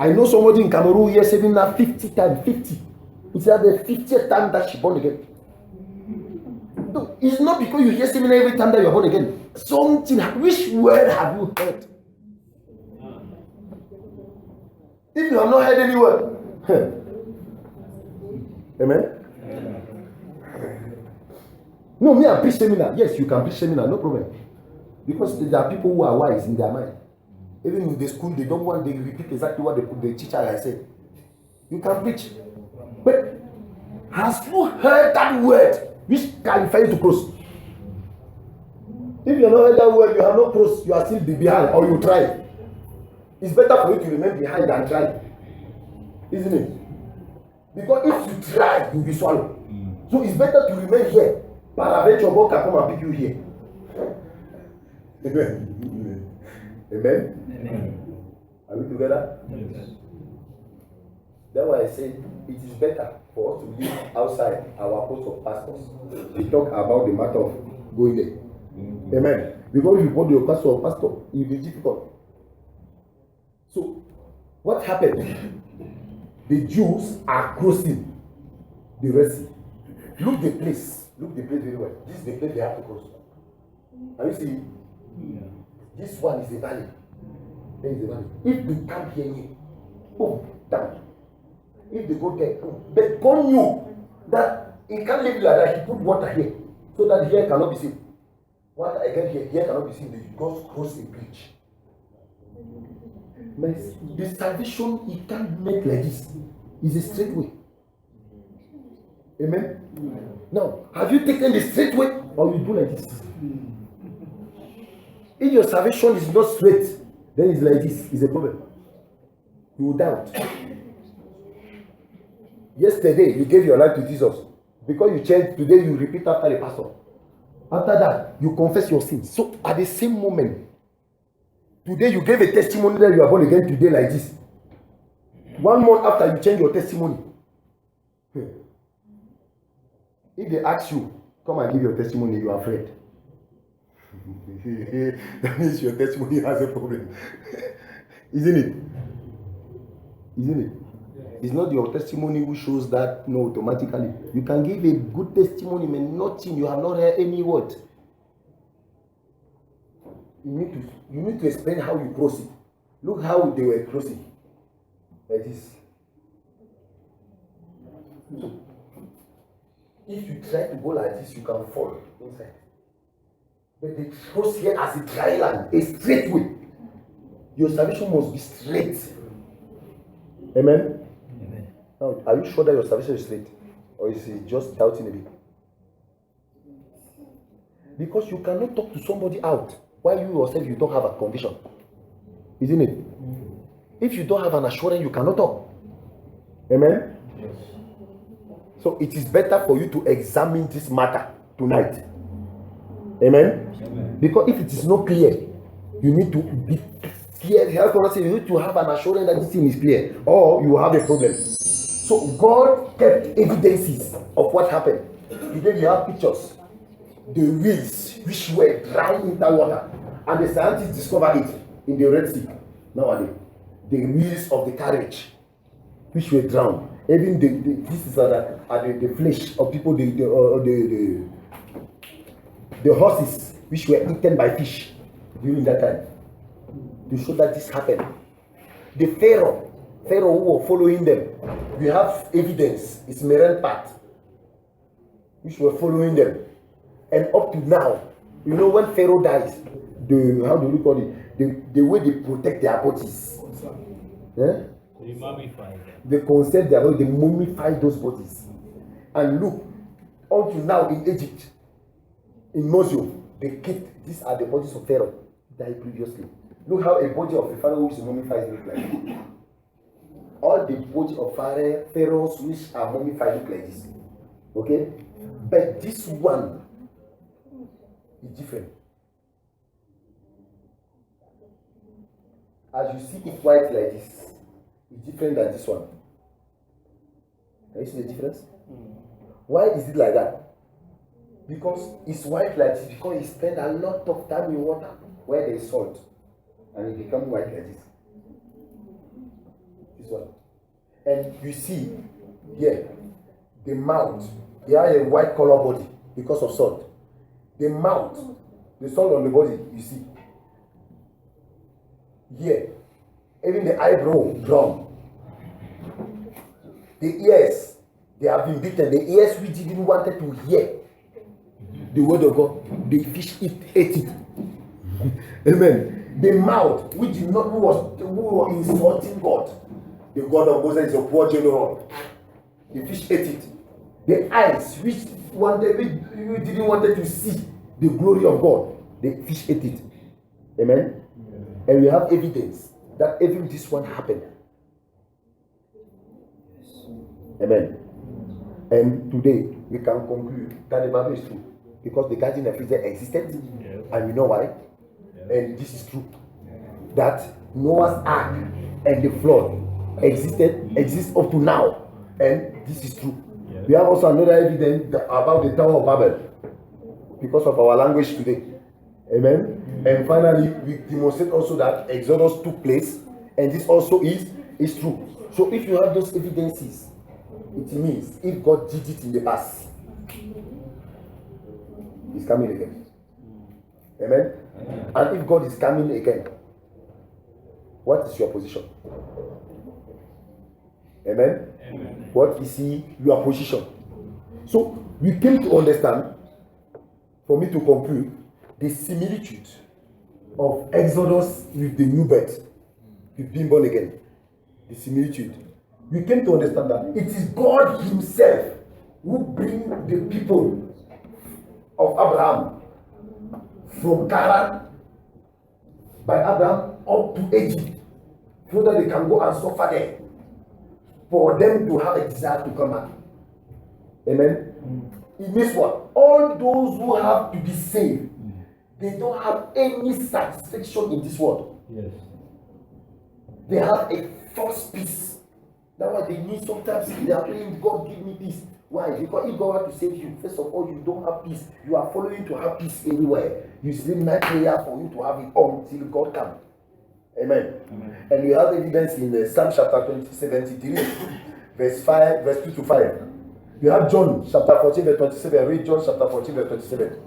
I know somebody in Cameroon who hears seminar 50 times, 50. It's at the 50th time that she born again. No, it's not because you hear seminar every time that you are born again. Something, which word have you heard? If you have not heard any word, amen? No, me, I preach seminar. Yes, you can preach seminar, no problem. Because there are people who are wise in their mind. Even in the school, they don't want, they repeat exactly what the teacher has said. You can preach. But has you heard that word which qualifies you to cross? If you have not heard that word, you have not crossed, you are still behind, or you try. It's better for you to remain behind than try. Isn't it? Because if you try, you'll be swallowed. So it's better to remain here. Paraventure, God can come and pick you here. Amen. Amen. Amen. Are we together? Yes. That's why I say it is better for us to live outside our post of pastors. We talk about the matter of going there. Amen. Because if you go to your pastor or pastor, it will be difficult. So, what happened? The Jews are crossing the Red Sea. Look the place very well. This is the place they have to cross. Are you seeing? This one is the valley. There is the valley. If they come here, boom, down. If they go there, boom. But God knew that he can't live like that. He put water here so that here cannot be seen. Water again here cannot be seen. They just cross the bridge. The salvation he can't make like this. It's a straight way. Amen? Now, have you taken the straight way or you do like this? If your salvation is not straight, then it's like this. It's a problem. You will doubt. Yesterday, you gave your life to Jesus. Because you changed, today you repeat after the pastor. After that, you confess your sins. So, at the same moment, today you gave a testimony that you are born again today like this. 1 month after you change your testimony. If they ask you, come and give your testimony, you are afraid. That means your testimony has a problem. Isn't it? Isn't it? It's not your testimony who shows that, no, automatically. You can give a good testimony, but nothing, you have not heard any word. You need to explain how you cross it. Look how they were crossing. Like this. So, if you try to go like this, you can fall inside. But they cross here as a dry land, a straight way. Your salvation must be straight. Amen? Amen. Now, are you sure that your salvation is straight? Or is it just doubting a bit? Because you cannot talk to somebody out while you yourself you don't have a conviction. Isn't it? If you don't have an assurance, you cannot talk. Amen? Yes. So it is better for you to examine this matter tonight. Amen? Amen. Because if it is not clear, you need to be clear. You need to have an assurance that this thing is clear, or you have a problem. So God kept evidences of what happened. Today you have pictures. The wheels which were drowned in that water, and the scientists discovered it in the Red Sea. Nowadays, the wheels of the carriage which were drowned. Even this is the flesh of people, the horses which were eaten by fish during that time, to show that this happened. The Pharaoh who were following them, we have evidence. It's Merel part which were following them, and up to now, you know, when Pharaoh dies, how do we call it? The way they protect their bodies. Yeah? They mummify them. They conserve their bodies, they mummify those bodies. And look, until now in Egypt, in museum, they keep, these are the bodies of Pharaoh died previously. Look how a body of a Pharaoh which is mummified look like. All the body of Pharaohs which are mummified look like this. Okay? But this one is different. As you see it white like this, it's different than this one. Can you see the difference? Why is it like that? Because it's white like this, because he spent a lot of time in water. where there is salt, and it becomes white like this. This one. And you see here, the mouth, they have a white color body because of salt. The mouth, the salt on the body, you see. Here, even the eyebrow drawn. The ears, they have been beaten. The ears which didn't wanted to hear the word of God, the fish ate it. Amen. The mouth, which did not who was insulting God, the God of Moses is a poor general. The fish ate it. The eyes, which didn't wanted to see the glory of God, the fish ate it. Amen. And we have evidence that even this one happened. Amen. And today we can conclude that the Bible is true because the garden of Eden existed, and we know why. And this is true. That Noah's ark and the flood exists up to now, and this is true. We have also another evidence about the Tower of Babel because of our language today. Amen. And finally, we demonstrate also that Exodus took place, and this also is true. So if you have those evidences, it means if God did it in the past, He's coming again. Amen. And if God is coming again, what is your position? Amen. What is your position? So we came to understand, for me to conclude, the similitude of Exodus with the new birth, with being born again. The similitude. We came to understand that it is God Himself who brings the people of Abraham from Canaan by Abraham up to Egypt, so that they can go and suffer there, for them to have a desire to come back. Amen. It means what? All those who have to be saved, they don't have any satisfaction in this world. Yes. They have a false peace. That's why they need sometimes they are praying, God give me peace. Why? Because if God wants to save you, first of all, you don't have peace. You are following to have peace everywhere. You sleep night prayer for you to have it until God comes. Amen. And we have evidence in Psalm chapter 73, verse 5, verse 2 to 5. You have John chapter 14, verse 27. Read John chapter 14, verse 27.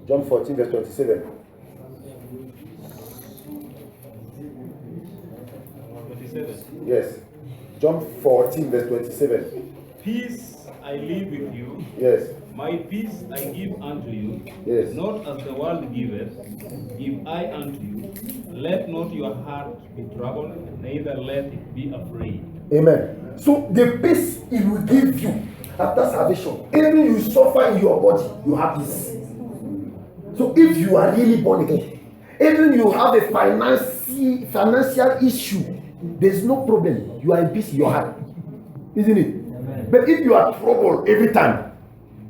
John 14, verse 27. 27. Yes. John 14, verse 27. Peace I leave with you. Yes. My peace I give unto you. Yes. Not as the world giveth, give I unto you. Let not your heart be troubled, neither let it be afraid. Amen. So the peace it will give you after salvation, even you suffer in your body, you have peace. So if you are really born again, even you have a financial issue, there's no problem. You are in peace in your heart, isn't it? Amen. But if you are troubled every time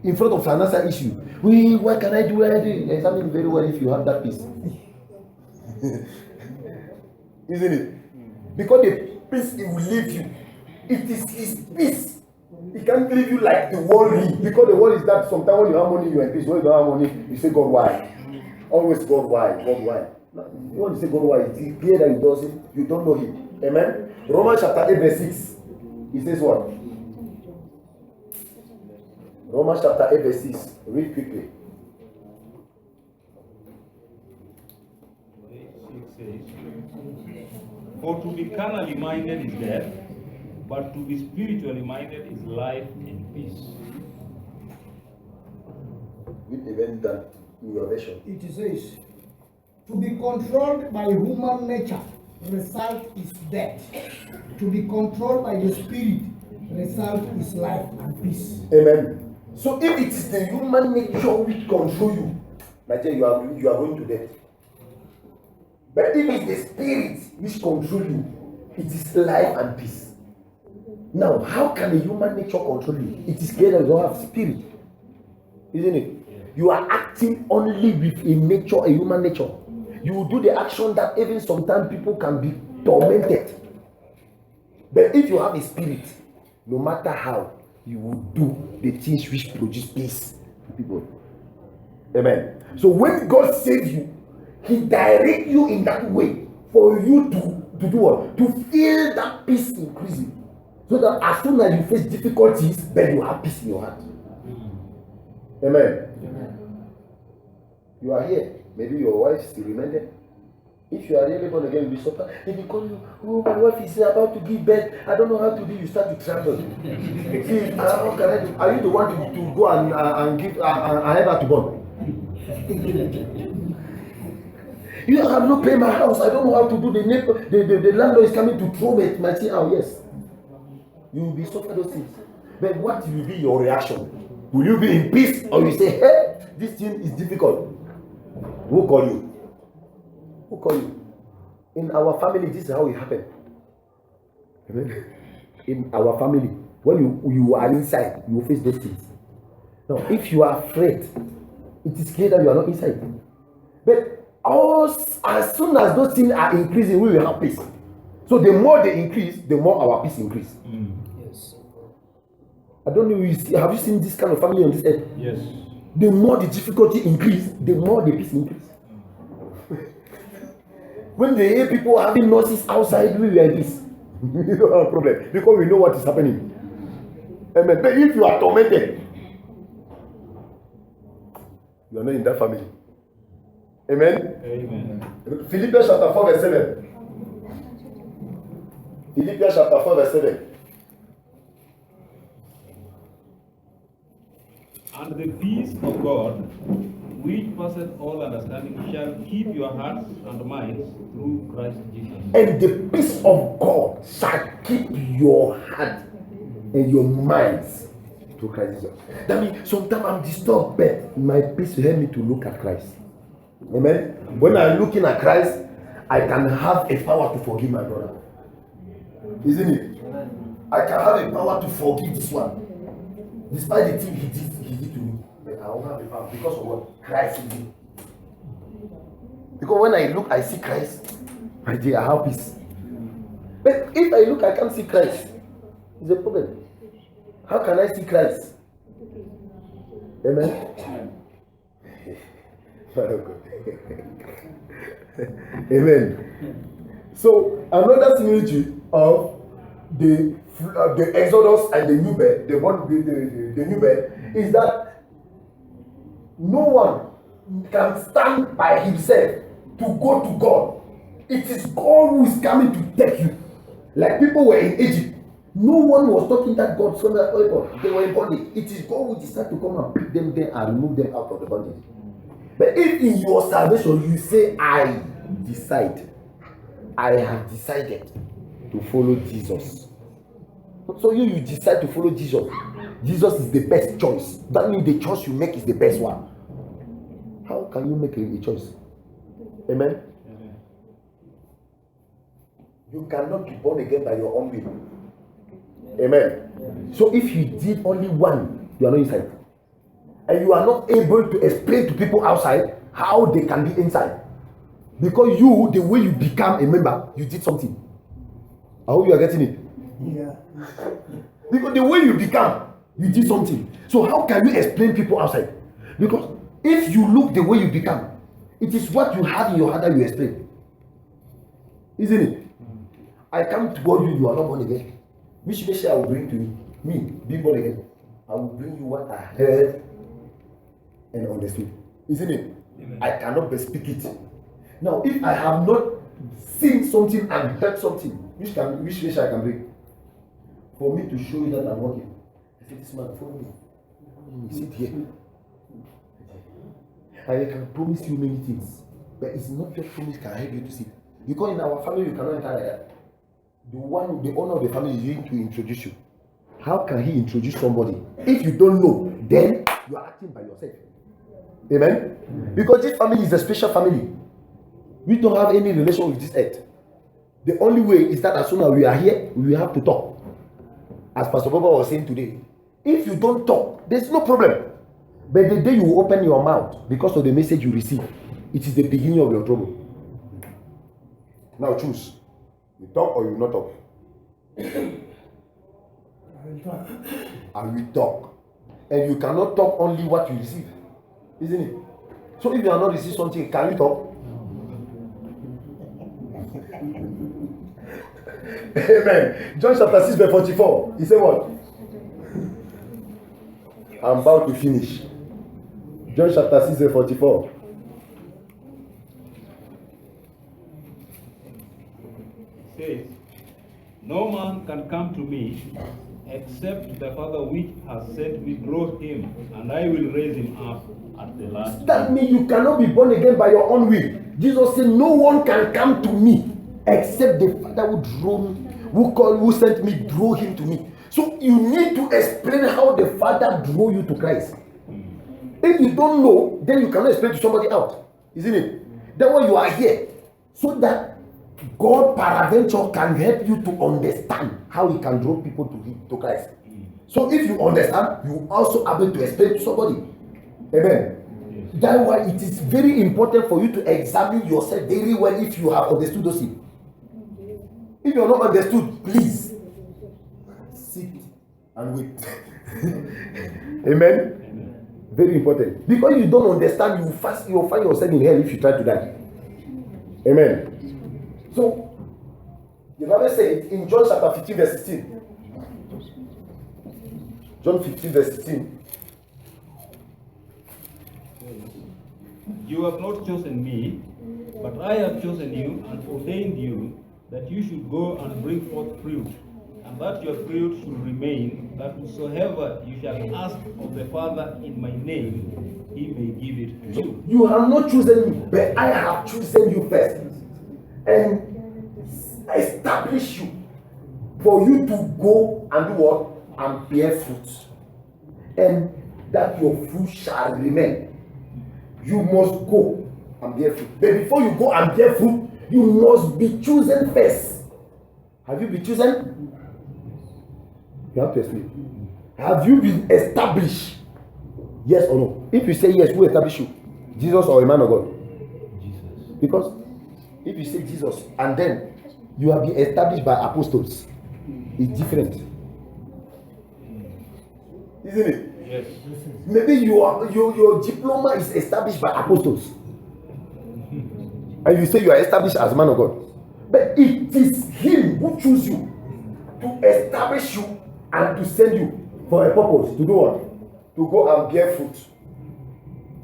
in front of financial issue, what can I do? There's something very well if you have that peace, isn't it? Because the peace it will leave you. It is His peace. He can't leave you like the world leave. Because the world is that sometimes when you have money, you are in peace. When you don't have money, you say, God, why? Always God, why? God, why? You want to say God, why? It's clear that you don't know Him. Amen. Romans chapter 8, verse 6. He says what? Romans chapter 8, verse 6. Read quickly. For to be carnally minded is death, but to be spiritually minded is life and peace. Read the event done in your version. It says, to be controlled by human nature, result is death. To be controlled by the spirit, result is life and peace. Amen. So if it is the human nature which control you, my dear, you are going to death. But if it's the spirit which control you, it is life and peace. Now, how can the human nature control you? It is clear that you don't have spirit, isn't it? You are acting only with a nature, a human nature. You will do the action that even sometimes people can be tormented. But if you have a spirit, no matter how, you will do the things which produce peace to people. Amen. So when God saves you, He directs you in that way for you to do what? To feel that peace increasing. So that as soon as you face difficulties, then you have peace in your heart. Amen. You are here. Maybe your wife still remember. If you are really born again, you'll be surprised. If they call you, oh, my wife is about to give birth, I don't know how to do, you start to tremble. See, how can I do? Are you the one to go and give and help her to born? You have not paid my house. I don't know how to do. The landlord is coming to throw my thing out. Yes, you will be suffer those things. But what will be your reaction? Will you be in peace, or you say, hey, this thing is difficult? Who call you? Who call you? In our family, this is how it happened. Amen. In our family, when you are inside, you face those things. Now, if you are afraid, it is clear that you are not inside. But as soon as those things are increasing, we will have peace. So the more they increase, the more our peace increase. Yes. I don't know, have you seen this kind of family on this earth? Yes. The more the difficulty increase, the more the peace increase. When they hear people having nurses outside, we are in peace. We don't have a problem because we know what is happening. Amen. But if you are tormented, you are not in that family. Amen. Amen. Philippians chapter 4 verse 7. Philippians chapter 4 verse 7. And the peace of God, which passeth all understanding, shall keep your hearts and minds through Christ Jesus. And the peace of God shall keep your heart and your minds to Christ Jesus. That means sometimes I'm disturbed, but my peace will help me to look at Christ. Amen. When I'm looking at Christ, I can have a power to forgive my brother. Isn't it? I can have a power to forgive this one. Despite the thing he did to me. But I won't have a power because of what? Christ in me. Because when I look, I see Christ. My dear, I have peace. But if I look, I can't see Christ. It's a problem. How can I see Christ? Amen. Amen. So another similitude of the Exodus and the new birth, the new birth, is that no one can stand by himself to go to God. It is God who is coming to take you. Like people were in Egypt. No one was talking that God so that they were in bondage. It is God who decided to come and pick them there and remove them out of the bondage. But if in your salvation you say, I have decided to follow Jesus. So you decide to follow Jesus. Jesus is the best choice. That means the choice you make is the best one. How can you make a choice? Amen? You cannot be born again by your own will. Amen. So if you did only one, you are not inside. And you are not able to explain to people outside how they can be inside. Because you, the way you become a member, you did something. I hope you are getting it. Yeah. Because the way you become, you did something. So how can you explain people outside? Because if you look the way you become, it is what you have in your heart that you explain. Isn't it? I come to God, you are not born again. Which message I will bring to you? Me, be born again. I will bring you what I heard and understood. Isn't it? Amen. I cannot but speak it. Now, if I have not seen something and heard something, which message I can bring? For me to show you that I'm working. I say, this man, follow me. Sit here. I can promise you many things. But it's not just promise can help you to sit. Because in our family, you cannot enter like that. The owner of the family is going to introduce you. How can he introduce somebody? If you don't know, then you are acting by yourself. Amen? Because this family is a special family. We don't have any relation with this earth. The only way is that as soon as we are here, we have to talk. As Pastor Boba was saying today, if you don't talk, there's no problem. But the day you open your mouth because of the message you receive, it is the beginning of your trouble. Now choose. You talk or you not talk? I will talk. And you cannot talk only what you receive. Isn't it? So if you are not receiving something, can you talk? Amen. John chapter 6 verse 44. He said what? I'm about to finish. John chapter 6 verse 44. Says, no man can come to me except the Father which has sent me draw him, and I will raise him up at the last That day. means you cannot be born again by your own will. Jesus said, no one can come to me except the Father who drew me, who sent me, drew him to me. So you need to explain how the Father drew you to Christ. If you don't know, then you cannot explain to somebody else, isn't it? That's why you are here, so that God peradventure can help you to understand how he can draw people to Christ. So if you understand, you also able to explain to somebody. Amen. That's why it is very important for you to examine yourself very well if you have understood those things. If you are not understood, please sit and wait. Amen. Very important. Because if you don't understand, you'll find yourself in hell if you try to die. Amen. So, the Bible says in John chapter 15 verse 16. John 15 verse 16. You have not chosen me, but I have chosen you and ordained you that you should go and bring forth fruit, and that your fruit should remain, that whatsoever you shall ask of the Father in my name, he may give it to you. You have not chosen me, but I have chosen you first and establish you for you to go and do what? And bear fruit, and that your fruit shall remain. You must go and bear fruit. But before you go and bear fruit, you must be chosen first. Have you been chosen? You have to explain. Have you been established? Yes or no? If you say yes, who established you? Jesus or a man of God? Jesus. Because if you say Jesus and then you have been established by apostles, it's different. Isn't it? Yes. Maybe your diploma is established by apostles. And you say you are established as a man of God. But it is him who chooses you to establish you and to send you for a purpose. To do what? To go and bear fruit.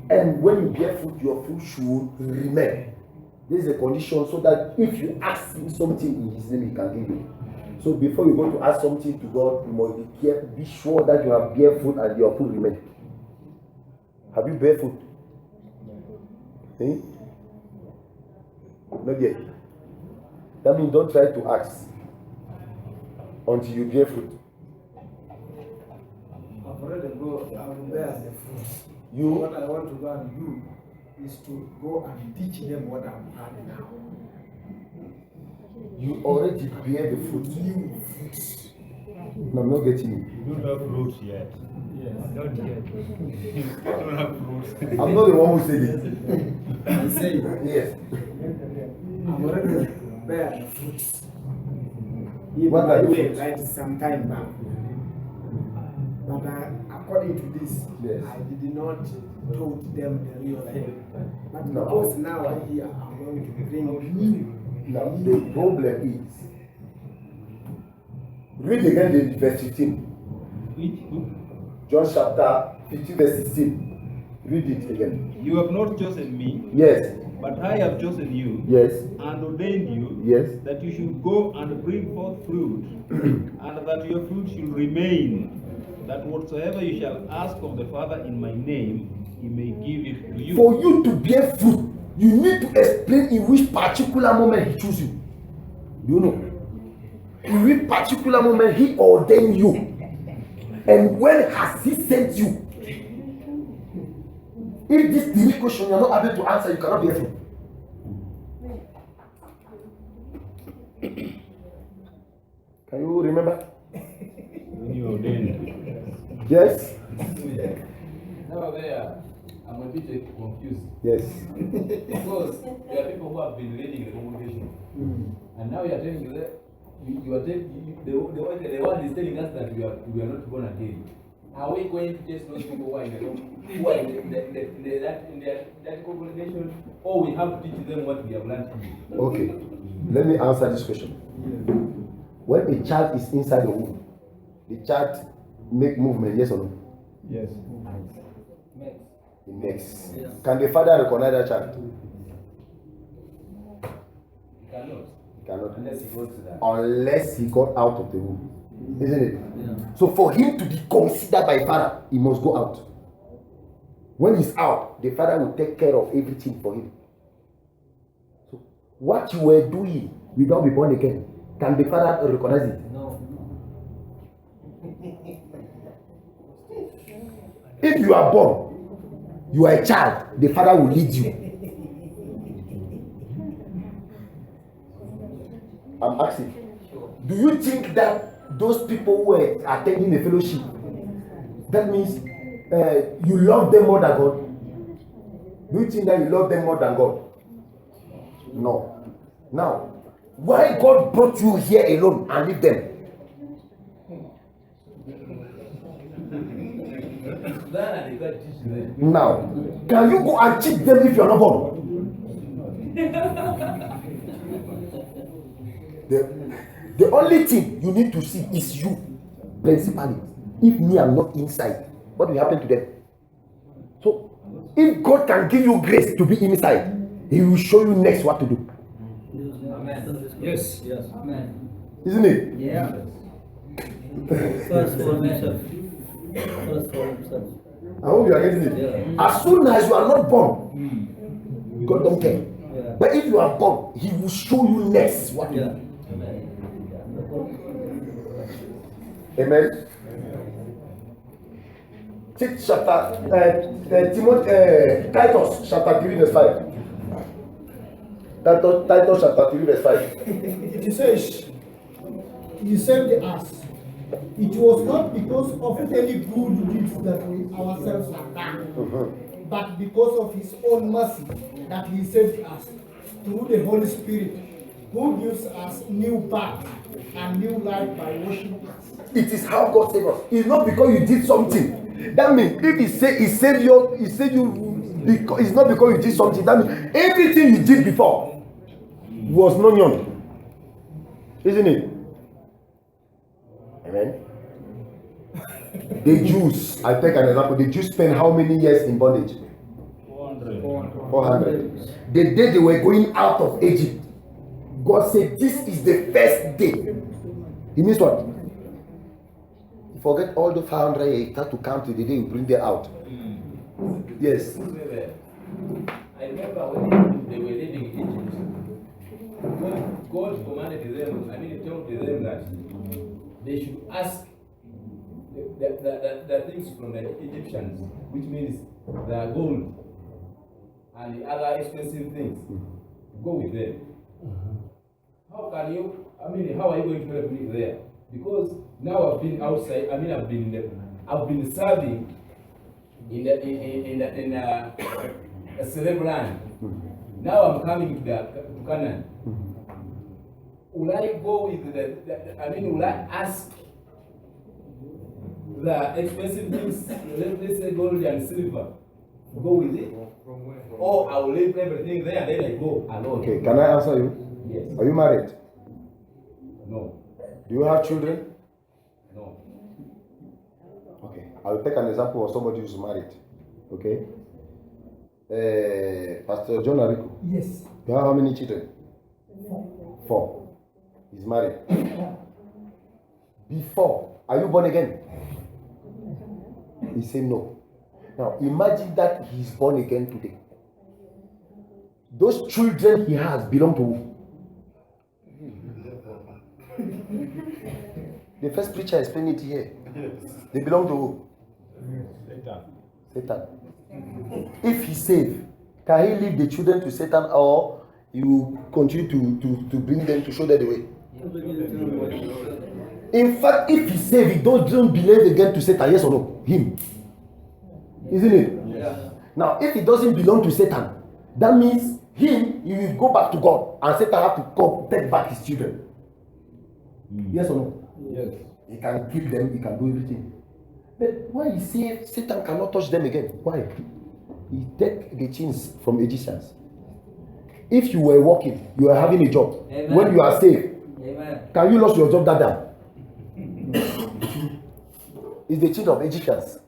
And when you bear fruit, your fruit should remain. This is a condition so that if you ask him something in his name, he can give you. So before you go to ask something to God, you must be careful, be sure that you have bear fruit and your fruit remain. Have you bear fruit? Eh? Not yet. That means don't try to ask until you bear fruit. I've already go, I will bear the fruit. What I want to go and do is to go and teach them what I'm having now. You already bear the fruit. New fruits. No, I'm not getting it. You don't have fruits yet. Yes. Not yet. You don't have fruits. I'm not the one who said it. I say, Yes. I'm already bear the fruits. What are the Even fruits? right some time back. But according to this, Yes. I did not told them the real thing. But No. because now I hear, I'm going to bring new. Now, the problem is, read again the verse 15. Which book? John chapter 15 verse 16. Read it again. You have not chosen me, Yes. but I have chosen you Yes. and ordained you Yes. that you should go and bring forth fruit, and that your fruit should remain, that whatsoever you shall ask of the Father in my name, he may give it to you. For you to bear fruit, you need to explain in which particular moment he chose you. Do you know? In which particular moment he ordained you. And when has he sent you? If this three question you are not able to answer, you cannot bear fruit. Can you remember? When you ordained. Yes? Now there, I'm a bit confused Yes. because there are people who have been leading the congregation, and now you are telling you that you are telling the one is telling us that we are not born again. Are we going to test those people who are in the who are in that congregation, or we have to teach them what we have learned? Okay, let me answer this question. When a child is inside the womb, the child make movement, yes or no? Yes. It makes. Can the father recognize that child? He cannot. He cannot. Unless he goes to that. Unless he got out of the womb. Isn't it? Yeah. So for him to be considered by father, he must go out. When he's out, the father will take care of everything for him. So what you were doing without being born again, can the father recognize it? No. If you are born, you are a child, the father will lead you. I'm asking, do you think that those people who were attending the fellowship, that means you love them more than God? Do you think that you love them more than God? No. Now, why God brought you here alone and leave them? Now, can you go and cheat them if you are not born? The only thing you need to see is you, principally. If me, I'm not inside, what will happen to them? So, if God can give you grace to be inside, He will show you next what to do. Amen. Yes. Yes. Amen. Isn't it? Yeah. First for himself. First for himself. I hope you are getting it. Yeah. As soon as you are not born, God don't care. Yeah. But if you are born, He will show you next what to Yeah. do. Amen. Titus chapter 3 verse 5. Titus chapter 3 verse 5. It says, He saved us. It was not because of any good deeds that we ourselves have done, but because of His own mercy that He saved us through the Holy Spirit, who gives us new birth and new life by washing us. It is how God saved us. It's not because you did something. That means if He saved you because it's not because you did something. That means everything you did before was not known. Isn't it? Amen. The Jews, I take an example. The Jews spent how many years in bondage? 400. The day they were going out of Egypt, God said, "This is the first day." It means what? Forget all the 500 years. You have to count to the day you bring them out. Yes. I remember when they were living in Egypt, when God commanded them, He told them that they should ask the things from the Egyptians, which means the gold and the other expensive things. Go with them. How can you? How are you going to help me there? Because now I've been outside. I've been serving in a slave land. Now I'm coming to Canaan. Will I go with will I ask the expensive things, let's say gold and silver, go with it? Or I will leave everything there and then I go alone? Okay, can I answer you? Yes. Are you married? No. Do you have children? No. Okay, I will take an example of somebody who's married. Okay. Pastor John Ariko. Yes. You have how many children? 4. He's married. Before, are you born again? He said no. Now imagine that he's born again today. Those children he has belong to who? The first preacher explained it here. They belong to who? Satan. If he saved, can he leave the children to Satan, or you continue to bring them to show them the way? In fact, if he saved, he don't belong again to Satan, yes or no? Him. Isn't it? Yeah. Now, if he doesn't belong to Satan, that means he will go back to God, and Satan have to come take back his children. Yes or no? Yes. He can kill them, he can do everything. But why you say Satan cannot touch them again? Why? He take the chains from Egyptians. If you were working, you were having a job. Amen. When you are saved, Amen. can you lose your job that time? It's the chain of Egyptians.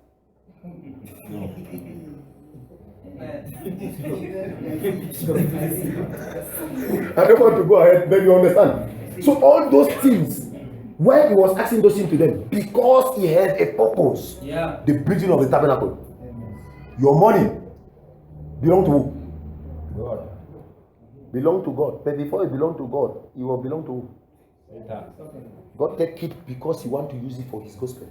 I don't want to go ahead, but you understand. So all those things, when he was asking those things to them, because he had a purpose, Yeah. the building of the tabernacle. Your money belong to who? God. Belong to God. But before it belong to God, it will belong to who? God take it because he want to use it for his gospel.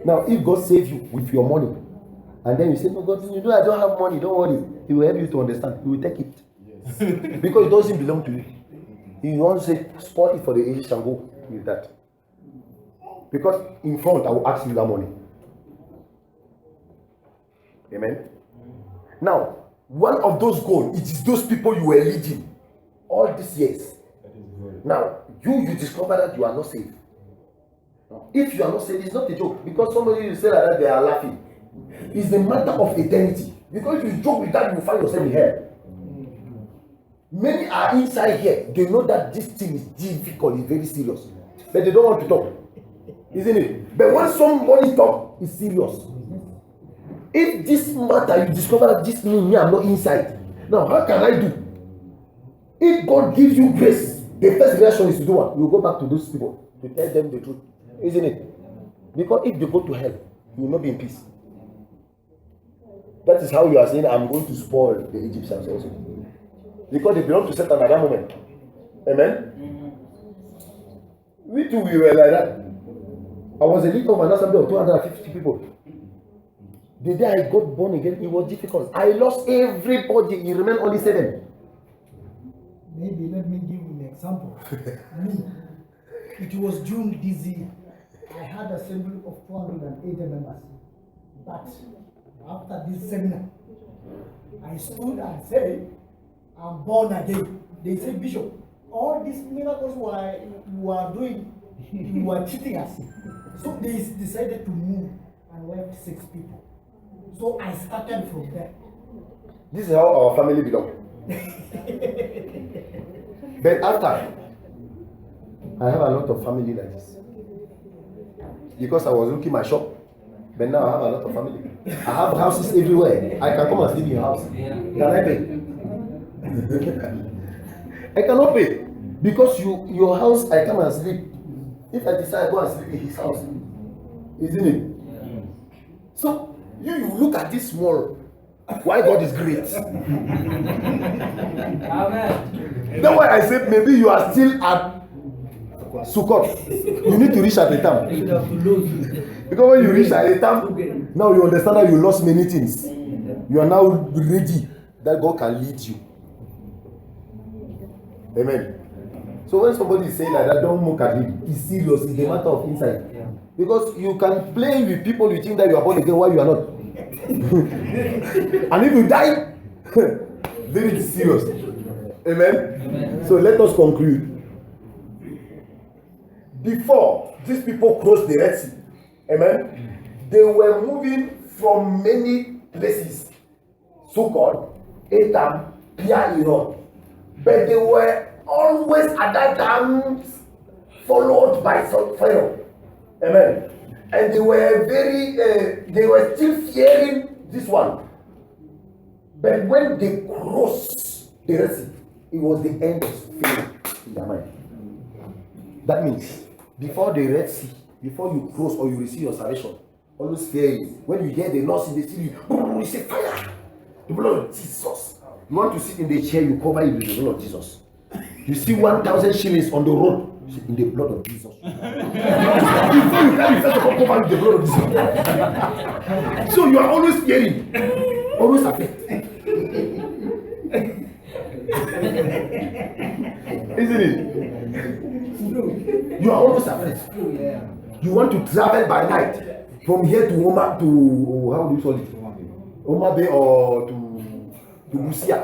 Now, if God save you with your money, and then you say, no, God, you know I don't have money, don't worry. He will help you to understand. He will take it. Yes. Because it doesn't belong to you. He wants to say, spot it for the ages and go with that. Because in front, I will ask you that money. Amen. Now, one of those goals, it is those people you were leading all these years. Now, you discover that you are not saved. If you are not saved, it's not a joke. Because somebody will say like that, they are laughing. It's the matter of eternity. Because if you joke with that, you will find yourself in hell. Many are inside here. They know that this thing is difficult, it's very serious. But they don't want to talk. Isn't it? But when somebody talk, it's serious. If this matter, you discover that this means me, I'm not inside. Now, how can I do? If God gives you grace, the first reaction is to do what? You go back to those people to tell them the truth. Isn't it? Because if they go to hell, you will not be in peace. That is how you are saying, I'm going to spoil the Egyptians also. Because they belong to Satan at that moment. Amen? We too, we were like that. I was a leader of an assembly of 250 people. The day I got born again, it was difficult. I lost everybody. It remained only 7. Maybe let me give you an example. Me, it was June this year. I had an assembly of 480 members. But after this seminar, I stood and said, I'm born again. They said, Bishop, all these miracles you are doing, you are cheating us. So they decided to move and left 6 people. So I started from there. This is how our family belongs. But after, I have a lot of family like this. Because I was looking my shop, but now I have a lot of family. I have houses everywhere. I can come and sleep in your house. Can I pay? I cannot pay. Because your house, I come and sleep. If I decide I go and sleep in his house, isn't it? So, you look at this small. Why God is great. Amen. That's why I said maybe you are still at Sukkot. You need to reach at the time. Because when you reach at the time, now you understand that you lost many things. You are now ready that God can lead you. Amen. So when somebody is saying like that, don't look at him. It's serious. It's a matter of insight. Because you can play with people, you think that you are born again while you are not. And if you die, then it's serious. Amen? Amen. So let us conclude. Before these people crossed the Red Sea, amen, they were moving from many places, so-called Etam, Pia-Iron, but they were always at that time followed by Pharaoh. Amen. And they were they were still fearing this one. But when they crossed the Red Sea, it was the end of fear in their mind. That means, before the Red Sea, before you cross or you receive your salvation, always fear it. When you hear the noise in the city, you say fire. The blood of Jesus. You want to sit in the chair, you cover it with the blood of Jesus. You see 1,000 shillings on the road, in the blood of Jesus. Before you carry first of all cover with the blood of Jesus. So you are always fearing, always afraid. Isn't it? You are always afraid. You want to travel by night from here to Oma to how do you call it? Oma Bay or to Busia.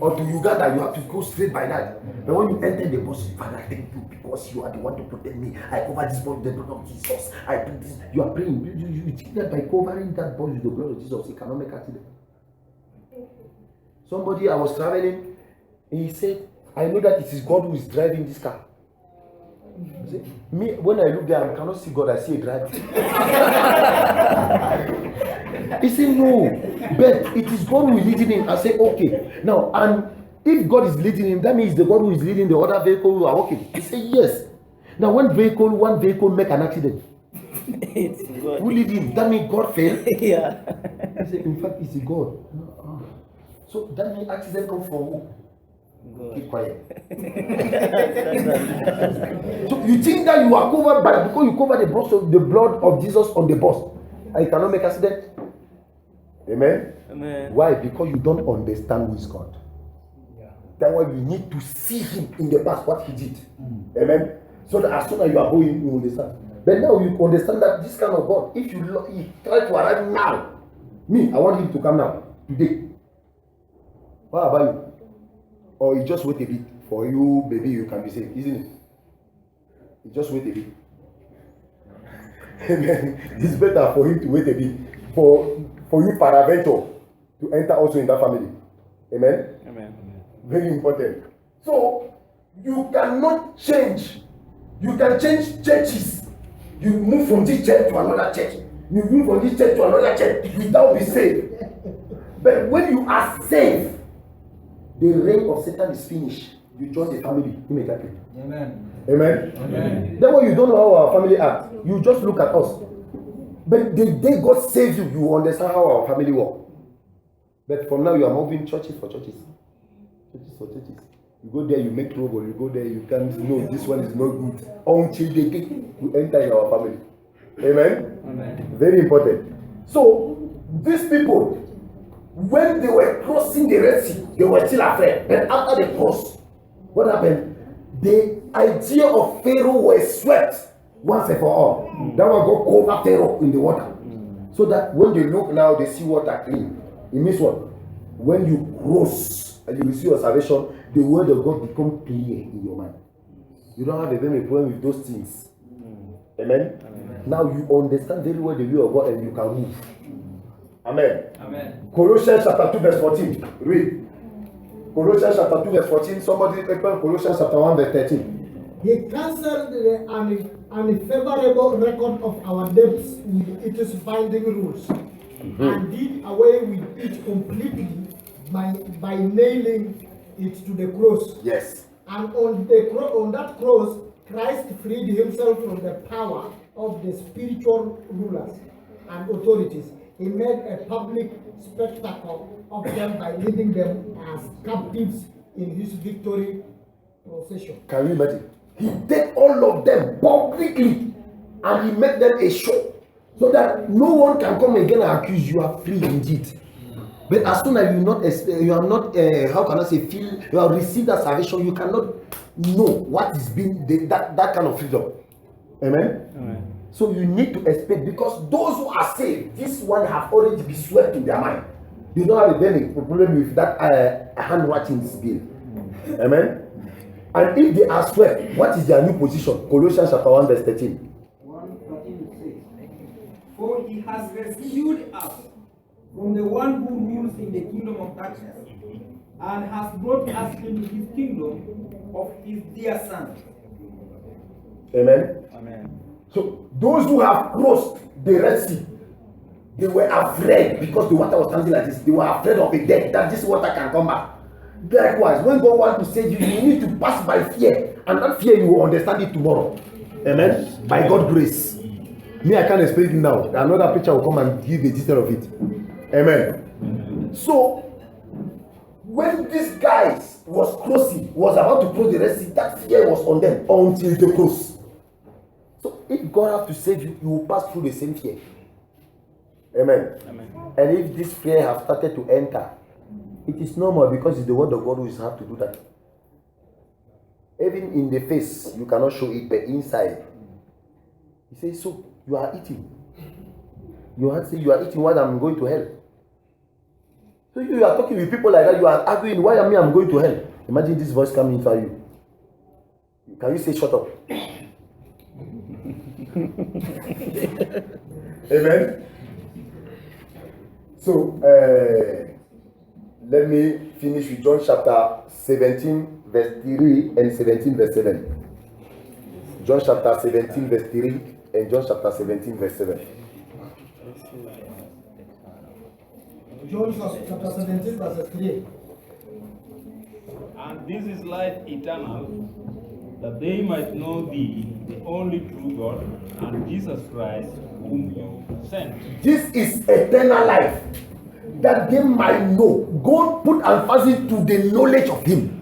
or to Uganda, you have to go straight by night. But when you enter the bus, Father, thank you because you are the one to protect me. I cover this bus with the blood of Jesus. I do this. You are praying. You think that by covering that bus with the blood of Jesus, it cannot make accident. Somebody, I was traveling, and he said, I know that it is God who is driving this car. See, me, when I look there, I cannot see God, I see a driver. He said, no, but it is God who is leading him. I say, okay. Now, and if God is leading him, that means the God who is leading the other vehicle who are working. He said, yes. Now, one vehicle make an accident. Who lead him? That means God failed. Yeah. He said, in fact, it's God. So that means accident comes from who? God. Keep quiet. So you think that you are covered by because you cover the blood of Jesus on the bus, and you cannot make accident? Amen. Amen. Why? Because you don't understand who is God. Yeah. That's why you need to see Him in the past, what He did. Amen. So that as soon as you are going, you understand. But now you understand that this kind of God, if you try to arrive now, me, I want Him to come now, today. What about you? Or you just wait a bit for you, baby, you can be saved, isn't it? You just wait a bit. Amen. It's better for him to wait a bit for you, peradventure, to enter also in that family. Amen. Amen. Very important. So you cannot change. You can change churches. You move from this church to another church. You move from this church to another church without being saved. But when you are saved, the reign of Satan is finished. You join the family immediately. Amen. Amen. Amen. That way you don't know how our family act. You just look at us. But the day God saves you, you understand how our family work. But from now you are moving churches for churches. Churches for churches. You go there, you make trouble. You go there, you can't know this one is not good. Until they get you enter in our family. Amen. Amen. Very important. So these people, when they were crossing the Red Sea, they were still afraid. But after they crossed, what happened? The idea of Pharaoh was swept once and for all. That was God cover Pharaoh in the water. So that when they look now, they see water clean. It means what? When you cross and you receive your salvation, the word of God become clear in your mind. You don't have a problem with those things. Amen? Amen. Now you understand very well the will of God and you can move. Amen. Amen. Colossians chapter 2 verse 14. Read. Colossians chapter 2 verse 14. Somebody open Colossians chapter 1 verse 13. He cancelled the unfavorable record of our debts with its binding rules and did away with it completely by nailing it to the cross. Yes. And on that cross, Christ freed himself from the power of the spiritual rulers and authorities. He made a public spectacle of them by leading them as captives in his victory procession. Can you imagine? He did all of them publicly and he made them a show so that no one can come again and accuse you are free indeed. But as soon as you are not how can I say feel you have received that salvation, you cannot know what is being that kind of freedom. Amen. Amen. So you need to expect, because those who are saved, this one have already been swept in their mind. They don't have a problem with that handwriting bill. Amen. And if they are swept, what is their new position? Colossians chapter 1 verse 13. 1:13 says, for he has rescued us from the one who rules in the kingdom of darkness and has brought us into his kingdom of his dear son. Amen. Amen. So those who have crossed the Red Sea, they were afraid because the water was standing like this. They were afraid of the death, that this water can come back. Likewise, when God wants to save you, you need to pass by fear, and that fear you will understand it tomorrow. Amen. By God's grace. Me, I can't explain it now. Another preacher will come and give the detail of it. Amen. So when these guys was about to cross the Red Sea, that fear was on them until they cross. So if God has to save you, you will pass through the same fear. Amen. Amen. And if this fear have started to enter, it is normal because it's the word of God who is have to do that. Even in the face, you cannot show it, but inside. He says, so you are eating. You are eating while I'm going to hell. So you are talking with people like that, you are arguing, why am I going to hell? Imagine this voice coming into you. Can you say shut up? Amen. So let me finish with John chapter 17 verse 3 and 17 verse 7. John chapter 17 verse 3 and John chapter 17 verse 7. John chapter 17 verse 3. And this is life eternal, that they might know thee, the only true God, and Jesus Christ, whom you sent. This is eternal life, that they might know. God put emphasis to the knowledge of Him.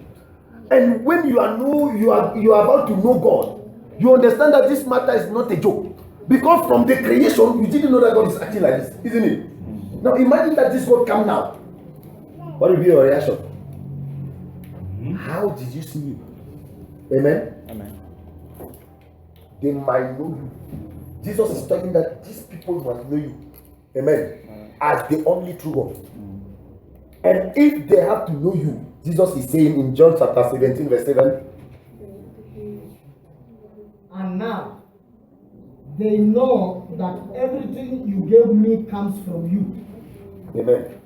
And when you are about to know God, you understand that this matter is not a joke. Because from the creation, you didn't know that God is acting like this, isn't it? Now imagine that this God come now. What will be your reaction? How did you see Him? Amen? Amen. They might know you. Jesus is talking that these people must know you. Amen. As the only true God. And if they have to know you, Jesus is saying in John chapter 17 verse 7. And now they know that everything you gave me comes from you. Amen.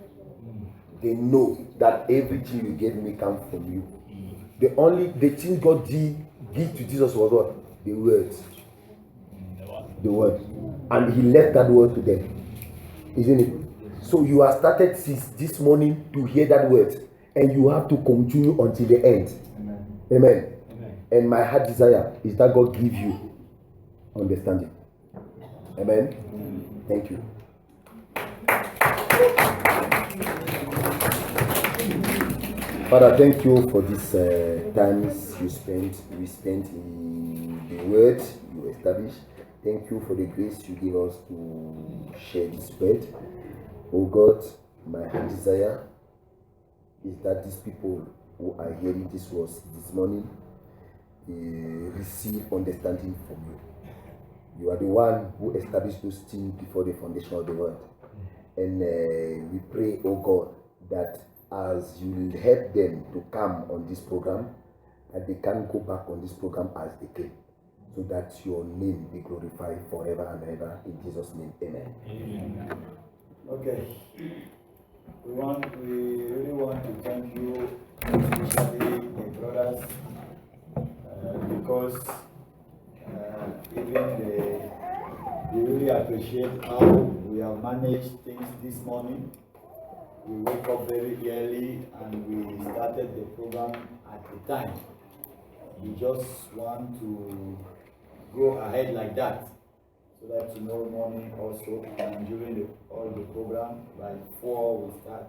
They know that everything you gave me comes from you. The thing God did give to Jesus was what? The words. The word. And He left that word to them. Isn't it? So you have started since this morning to hear that word. And you have to continue until the end. Amen. Amen. Amen. And my heart desire is that God give you understanding. Amen. Thank you. Father, thank you for this times we spent in the word you established. Thank you for the grace you give us to share this word. Oh God, my heart desire is that these people who are hearing this words this morning receive understanding from you. You are the one who established those things before the foundation of the world. And we pray, oh God, that as you will help them to come on this program, that they can go back on this program as they came, so that your name be glorified forever and ever. In Jesus' name, amen. Amen. Okay. We really want to thank you, especially the brothers, because even we really appreciate how we have managed things this morning. We woke up very early and we started the program at the time. We just want to go ahead like that, so that tomorrow morning also, and during all the program, by 4 we start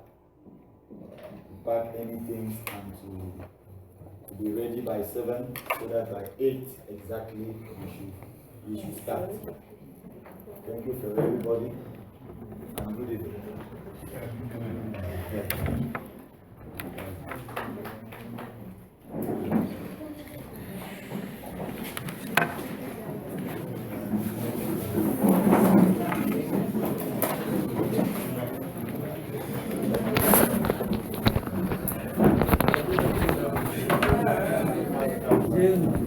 to pack anything and to be ready by 7, so that by 8 exactly we should start. Thank you for everybody, and good evening. June